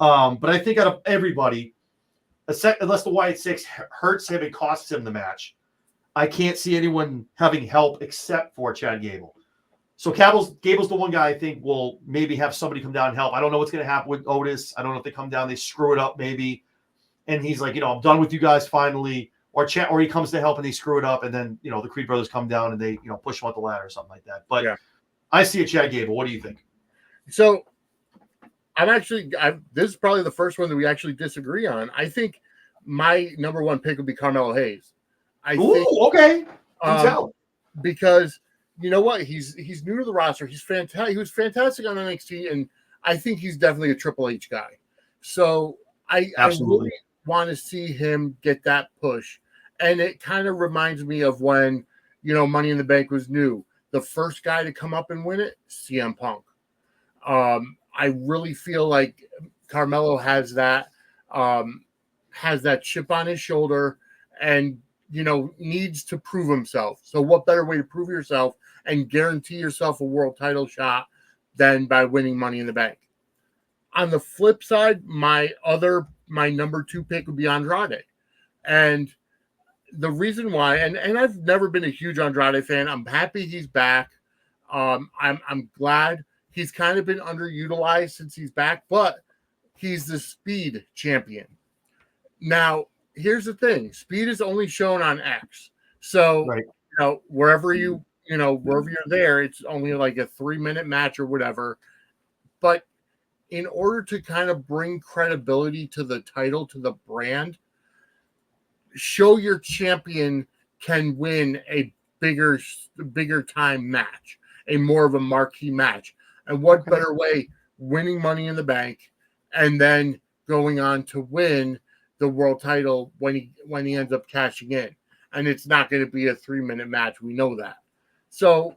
S1: But I think out of everybody, unless the Wyatt Six hurts him and costs him the match, I can't see anyone having help except for Chad Gable. So Gable's the one guy I think will maybe have somebody come down and help. I don't know what's going to happen with Otis. I don't know if they come down, they screw it up maybe. And he's like, I'm done with you guys finally. Or he comes to help and they screw it up. And then, the Creed brothers come down and they, push him up the ladder or something like that. But I see a Chad Gable. What do you think?
S2: So This is probably the first one that we actually disagree on. I think my number one pick would be Carmelo Hayes.
S1: Okay. Do tell.
S2: Because you know what? He's new to the roster. He's fantastic. He was fantastic on NXT, and I think he's definitely a Triple H guy. So I really want to see him get that push. And it kind of reminds me of when, Money in the Bank was new. The first guy to come up and win it, CM Punk. I really feel like Carmelo has that chip on his shoulder and, needs to prove himself. So what better way to prove yourself and guarantee yourself a world title shot than by winning Money in the Bank? On the flip side, my number 2 pick would be Andrade. And the reason why, and I've never been a huge Andrade fan. I'm happy he's back. I'm glad he's kind of been underutilized since he's back, but he's the speed champion. Now, here's the thing. Speed is only shown on X. So,
S1: right.
S2: Wherever you're there, it's only like a 3-minute match or whatever. But in order to kind of bring credibility to the title, to the brand, show your champion can win a bigger time match, a more of a marquee match. And what better way, winning Money in the Bank and then going on to win the world title when he ends up cashing in. And it's not going to be a 3-minute match. We know that. So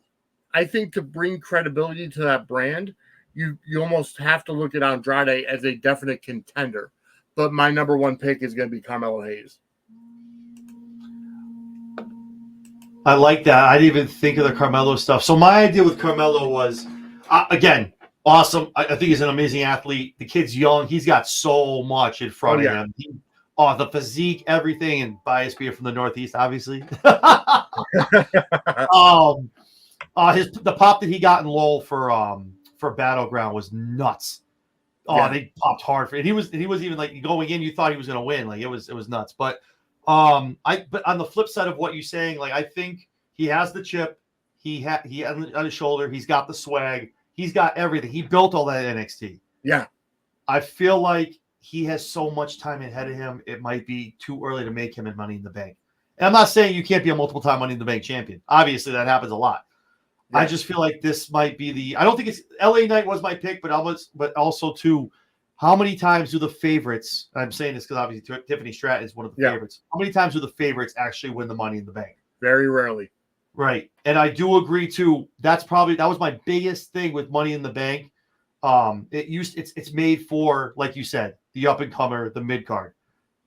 S2: I think to bring credibility to that brand, you almost have to look at Andrade as a definite contender. But my number 1 pick is going to be Carmelo Hayes.
S1: I like that. I didn't even think of the Carmelo stuff. So my idea with Carmelo was, again, awesome. I think he's an amazing athlete. The kid's young. He's got so much in front of him. The physique, everything, and bias being from the Northeast, obviously. The pop that he got in Lowell for Battleground was nuts. They popped hard for it. He was even like going in, you thought he was going to win. Like it was nuts. But on the flip side of what you're saying, like I think he has the chip, he on his shoulder, he's got the swag, he's got everything. He built all that NXT.
S2: Yeah,
S1: I feel like he has so much time ahead of him. It might be too early to make him in Money in the Bank. And I'm not saying you can't be a multiple-time Money in the Bank champion. Obviously, that happens a lot. Yeah. I just feel like this might be I don't think it's LA Knight was my pick, but also too, how many times do the favorites? I'm saying this because obviously Tiffany Stratton is one of the favorites. How many times do the favorites actually win the Money in the Bank?
S2: Very rarely.
S1: Right, and I do agree too. That was my biggest thing with Money in the Bank. It's made for, like you said, the up and comer, the mid card,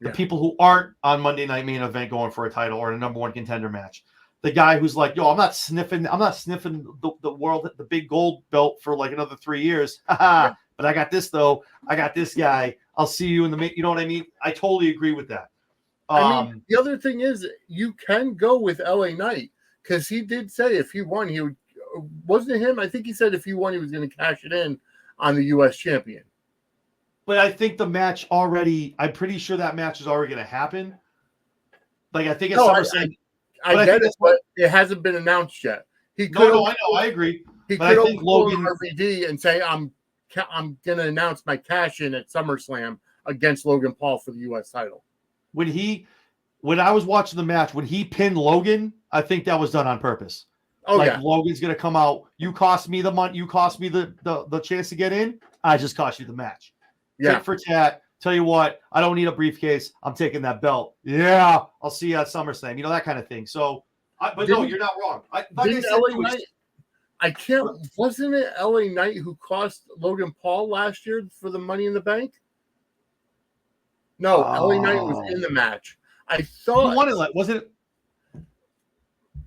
S1: the people who aren't on Monday Night Main Event going for a title or a number 1 contender match. The guy who's like, yo, I'm not sniffing the world, the big gold belt for like another 3 years. But I got this though. I got this guy. I'll see you in the you know what I mean? I totally agree with that.
S2: The other thing is you can go with LA Knight because he did say if he won, he would. Wasn't it him? I think he said if he won, he was going to cash it in on the U.S. champion.
S1: But I think the match I'm pretty sure that match is already going to happen. Like I think it's SummerSlam.
S2: I get it, but it hasn't been announced yet.
S1: I know. I agree.
S2: He could open RVD and say, "I'm going to announce my cash in at SummerSlam against Logan Paul for the U.S. title."
S1: When I was watching the match, when he pinned Logan, I think that was done on purpose. Logan's going to come out. You cost me the money. You cost me the chance to get in. I just cost you the match. Tit for tat. Tell you what, I don't need a briefcase. I'm taking that belt. Yeah, I'll see you at SummerSlam. That kind of thing. So, no, you're not wrong.
S2: Wasn't it LA Knight who cost Logan Paul last year for the Money in the Bank? No, LA Knight was in the match. I thought.
S1: Who won it? Wasn't it?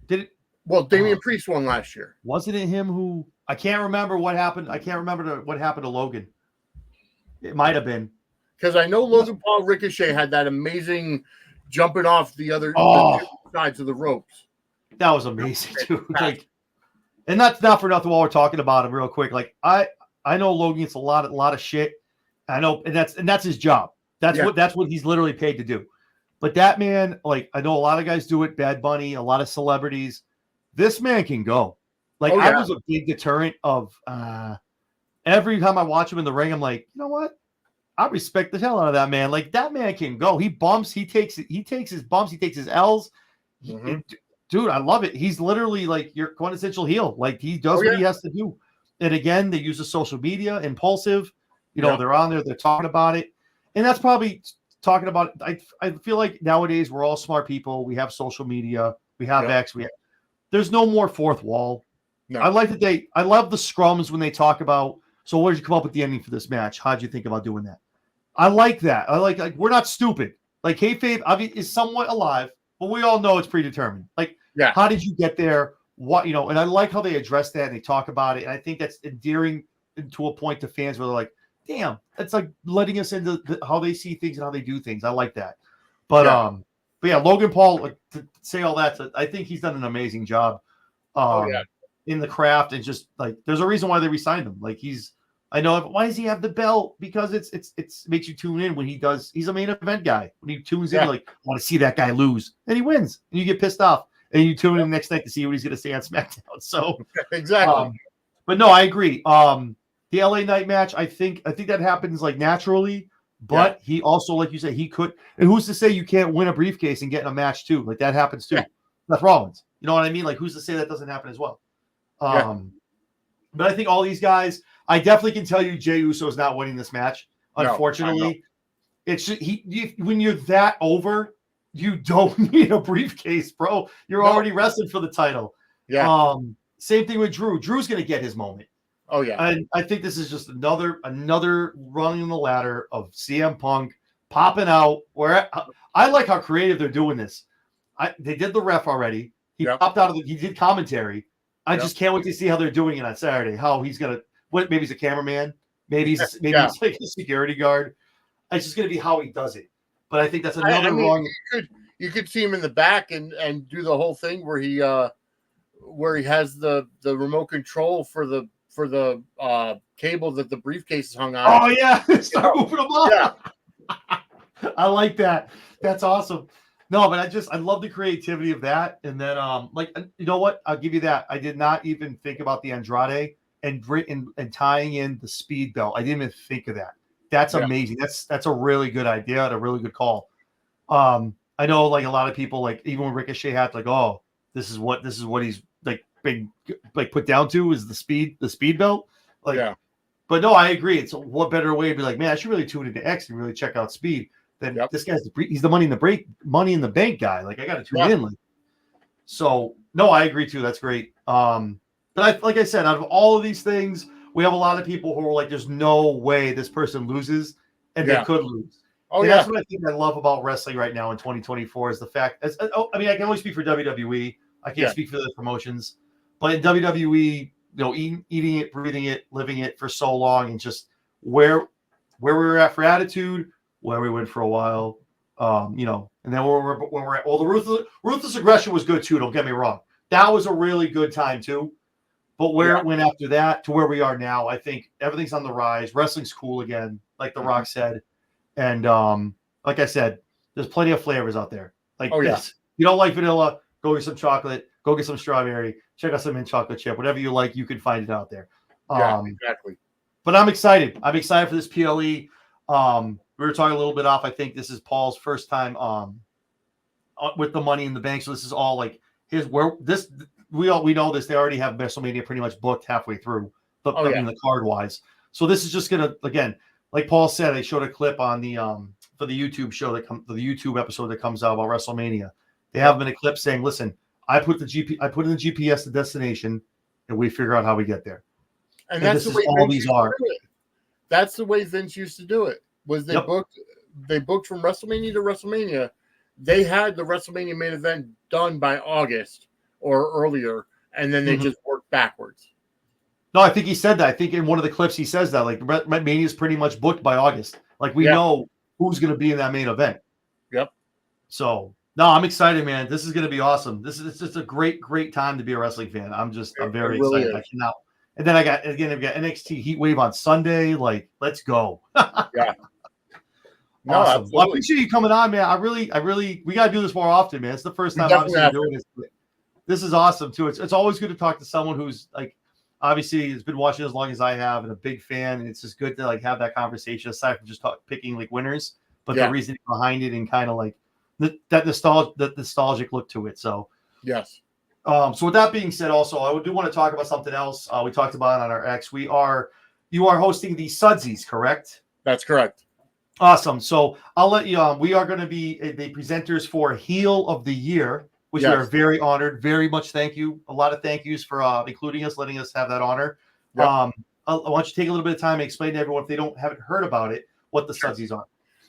S1: Did it?
S2: Well, Damian Priest won last year.
S1: Wasn't it him who? I can't remember what happened. I can't remember what happened to Logan. It might have been.
S2: Because I know Logan Paul Ricochet had that amazing jumping off the other sides of the ropes. That
S1: was amazing, too. And that's not for nothing while we're talking about him real quick. Like I know Logan gets a lot of shit. I know, and that's his job. That's what he's literally paid to do. But that man, like I know a lot of guys do it, Bad Bunny, a lot of celebrities. This man can go. Like I was a big deterrent of and every time I watch him in the ring, I'm like, you know what? I respect the hell out of that man. Like that man can go. He bumps. He takes his bumps. He takes his L's. Dude, I love it. He's literally like your quintessential heel. Like he does what he has to do. And again, they use the social media, impulsive. You know, they're on there. They're talking about it, and that's probably talking about. I feel like nowadays we're all smart people. We have social media. We have X. There's no more fourth wall. No. I love the scrums when they talk about. So what did you come up with the ending for this match? How'd you think about doing that? I like that. I like we're not stupid. Like kayfabe is somewhat alive, but we all know it's predetermined. Like, how did you get there? What and I like how they address that and they talk about it. And I think that's endearing to a point to fans where they're like, "Damn, that's like letting us into how they see things and how they do things." I like that. But Logan Paul, like, to say all that, I think he's done an amazing job in the craft, and just like there's a reason why they re-signed him. Like I know why does he have the belt? Because it's makes you tune in when he does. He's a main event guy. When he tunes in, like, I want to see that guy lose, and he wins, and you get pissed off, and you tune in the next night to see what he's going to say on SmackDown. So
S2: exactly.
S1: But no, I agree. The LA Knight match, I think that happens like naturally, but he also, like you said, he could. And who's to say you can't win a briefcase and get in a match too? Like that happens too. Seth Rollins. You know what I mean? Like who's to say that doesn't happen as well? But I think all these guys, I definitely can tell you Jey Uso is not winning this match. Unfortunately, when you're that over, you don't need a briefcase, bro. You're already wrestling for the title. Yeah. Same thing with Drew. Drew's going to get his moment.
S2: Oh yeah.
S1: And I think this is just another running the ladder of CM Punk popping out. Where I like how creative they're doing this. They did the ref already. He popped out of he did commentary. I just can't wait to see how they're doing it on Saturday. How he's gonna maybe he's a cameraman, maybe he's like a security guard. It's just gonna be how he does it. But I think that's another wrong.
S2: You could see him in the back and do the whole thing where he has the remote control for the cable that the briefcase is hung on.
S1: Oh yeah, start moving them up. Yeah. I like that. That's awesome. No, but I love the creativity of that. And then like, you know what? I'll give you that. I did not even think about the Andrade and tying in the speed belt. I didn't even think of that. That's amazing. That's a really good idea and a really good call. I know like a lot of people, like even when Ricochet had like, oh, this is what he's like been like put down to is the speed belt. Like, but no, I agree. It's what better way to be like, man, I should really tune into X and really check out speed. Then this guy's he's the money in the bank guy. Like I got to tune in. Like, so no, I agree too. That's great. But like I said, out of all of these things, we have a lot of people who are like, there's no way this person loses, and they could lose. Oh, and that's what I think I love about wrestling right now in 2024 is the fact. I mean, I can only speak for WWE. I can't speak for the promotions, but in WWE, eating it, breathing it, living it for so long, and just where we were at for attitude, where we went for a while, and then when we're at. Well, the ruthless aggression was good too. Don't get me wrong, that was a really good time too. But where it went after that to where we are now, I think everything's on the rise. Wrestling's cool again, like The Rock said, and like I said, there's plenty of flavors out there. Like this, you don't like vanilla, go get some chocolate, go get some strawberry, check out some mint chocolate chip, whatever you like, you can find it out there.
S2: Exactly.
S1: But I'm excited. I'm excited for this PLE. We were talking a little bit off. I think this is Paul's first time with the Money in the Bank. So this is all like we know this. They already have WrestleMania pretty much booked halfway through the card wise. So this is just gonna, again, like Paul said, I showed a clip on the for the YouTube show the YouTube episode that comes out about WrestleMania. They have been a clip saying, "Listen, I put in the GPS the destination, and we figure out how we get there."
S2: And that's the way all these are. That's the way Vince used to do it. Was they booked from WrestleMania to WrestleMania. They had the WrestleMania main event done by August or earlier, and then they just worked backwards.
S1: No, I think he said that. I think in one of the clips he says that, like, Mania is pretty much booked by August. Like, we know who's going to be in that main event.
S2: Yep.
S1: So, no, I'm excited, man. This is going to be awesome. It's just a great, great time to be a wrestling fan. I'm very excited. I cannot. And then I've got NXT Heat Wave on Sunday. Like, let's go.
S2: Yeah.
S1: No, awesome. Well, I appreciate you coming on, man. I really, we got to do this more often, man. It's the first time I'm doing this. This is awesome too. It's always good to talk to someone who's like, obviously has been watching as long as I have and a big fan. And it's just good to like have that conversation aside from just picking like winners, but the
S2: Yeah.
S1: reasoning behind it and kind of like that nostalgic look to it. So
S2: Yes.
S1: so with that being said, also I do want to talk about something else. We talked about it on our X. You are hosting the Sudsies, correct?
S2: That's correct.
S1: Awesome. So I'll let you. We are going to be the presenters for Heel of the Year, which we are
S2: Yes.
S1: very honored. Very much thank you. A lot of thank yous for including us, letting us have that honor.
S2: Yep.
S1: I want you to take a little bit of time and explain to everyone if they haven't heard about it, what the Sudsies are.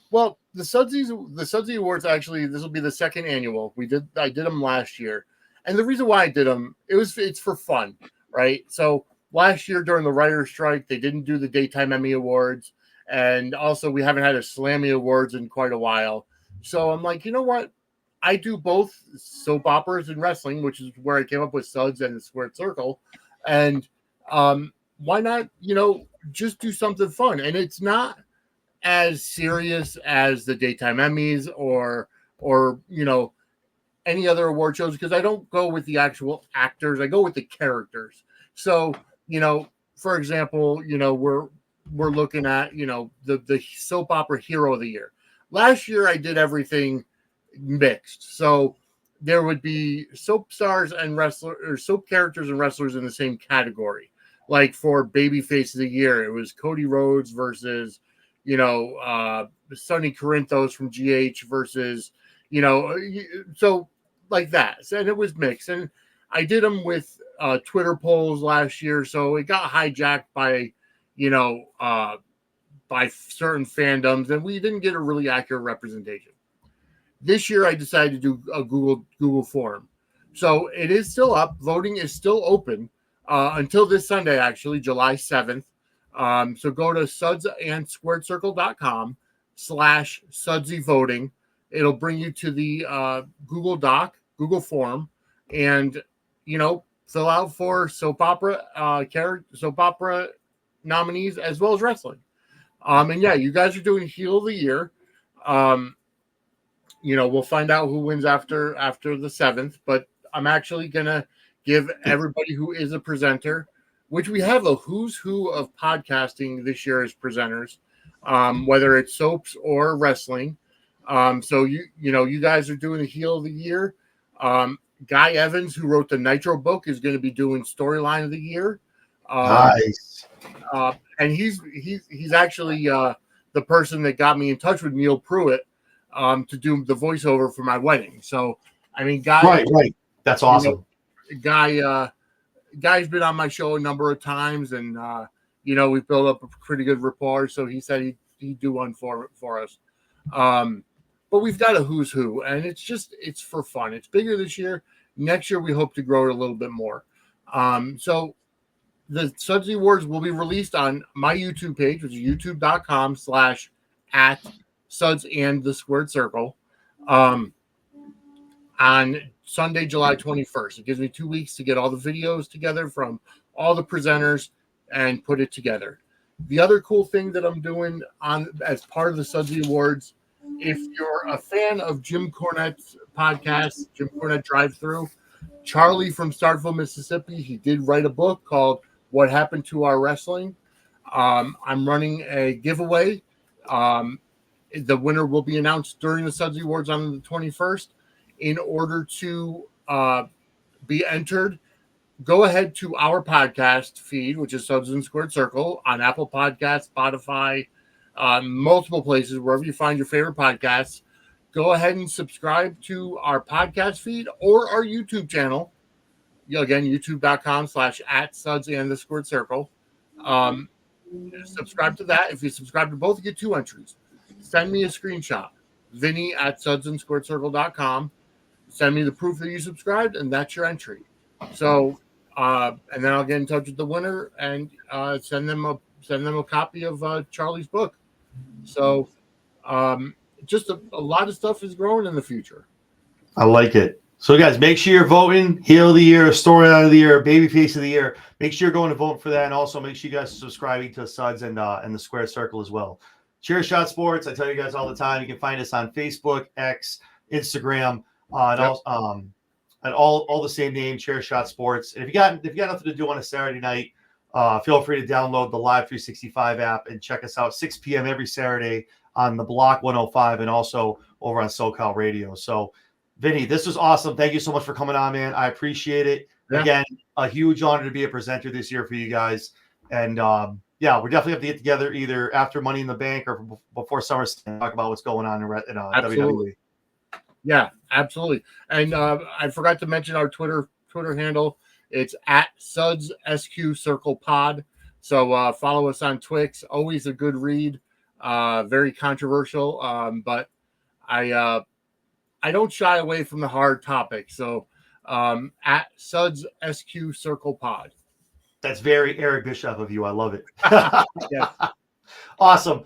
S2: Well, the Sudsy Awards, actually, this will be the second annual. I did them last year, and the reason why I did them, it's for fun, right? So last year during the writer's strike, they didn't do the daytime Emmy Awards, and also we haven't had a Slammy Awards in quite a while. So I'm like, you know what? I do both soap operas and wrestling, which is where I came up with Suds and the Squared Circle, and why not, just do something fun? And it's not as serious as the daytime Emmys or any other award shows, because I don't go with the actual actors, I go with the characters. So for example, we're looking at the soap opera hero of the year. Last year I did everything mixed, so there would be soap stars and wrestlers, or soap characters and wrestlers in the same category. Like for babyface of the year, it was Cody Rhodes versus Sonny Corinthos from GH versus, so like that. And it was mixed. And I did them with Twitter polls last year. So it got hijacked by, by certain fandoms, and we didn't get a really accurate representation. This year, I decided to do a Google form. So it is still up. Voting is still open until this Sunday, actually, July 7th. So go to sudsandsquaredcircle.com/Sudsy voting. It'll bring you to the Google form, and fill out for soap opera nominees as well as wrestling. And yeah, you guys are doing Heel of the Year. We'll find out who wins after the 7th, but I'm actually gonna give everybody who is a presenter, which we have a who's who of podcasting this year as presenters, whether it's soaps or wrestling. So you guys are doing the Heel of the Year. Guy Evans, who wrote the Nitro book, is going to be doing Storyline of the Year.
S1: Nice.
S2: And he's actually the person that got me in touch with Neil Pruitt to do the voiceover for my wedding. So I mean, Guy,
S1: right. That's awesome.
S2: Guy's been on my show a number of times, and we've built up a pretty good rapport. So he said he'd do one for us. But we've got a who's who, and it's for fun. It's bigger this year. Next year we hope to grow it a little bit more. So the Sudsy Awards will be released on my YouTube page, which is youtube.com/@SudsAndTheSquaredCircle on Sunday, July 21st. It gives me 2 weeks to get all the videos together from all the presenters and put it together. The other cool thing that I'm doing as part of the Sudsy Awards, if you're a fan of Jim Cornette's podcast, Jim Cornette Drive Through, Charlie from Starkville, Mississippi, he did write a book called What Happened to Our Wrestling. I'm running a giveaway. The winner will be announced during the Sudsy Awards on the 21st. In order to be entered, go ahead to our podcast feed, which is Suds and Squared Circle, on Apple Podcasts, Spotify, multiple places, wherever you find your favorite podcasts. Go ahead and subscribe to our podcast feed or our YouTube channel. Again, youtube.com/@SudsAndTheSquaredCircle. Subscribe to that. If you subscribe to both, you get 2 entries. Send me a screenshot. Vinny@sudsandsquaredcircle.com. Send me the proof that you subscribed, and that's your entry. So, and then I'll get in touch with the winner and send them a copy of Charlie's book. So, just a lot of stuff is growing in the future.
S1: I like it. So, guys, make sure you're voting Heel of the Year, Storyline of the Year, Babyface of the Year. Make sure you're going to vote for that, and also make sure you guys are subscribing to Suds and the Square Circle as well. Chair Shot Sports. I tell you guys all the time. You can find us on Facebook, X, Instagram, and all the same name, Chair Shot Sports. And if you got nothing to do on a Saturday night, feel free to download the Live 365 app and check us out 6 p.m. every Saturday on the Block 105 and also over on SoCal Radio. So, Vinny, this was awesome. Thank you so much for coming on, man. I appreciate it.
S2: Yeah.
S1: Again, a huge honor to be a presenter this year for you guys. And yeah, we're definitely have to get together either after Money in the Bank or before SummerSlam and talk about what's going on in WWE.
S2: Yeah, absolutely. And I forgot to mention our Twitter handle. It's at Suds SQ Circle Pod. So follow us on Twix. Always a good read. Very controversial, but I don't shy away from the hard topics. So at Suds SQ Circle Pod.
S1: That's very Eric Bischoff of you. I love it.
S2: Yes.
S1: Awesome,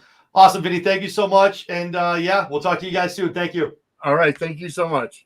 S1: Vinny. Thank you so much. And yeah, we'll talk to you guys soon. Thank you.
S2: All right. Thank you so much.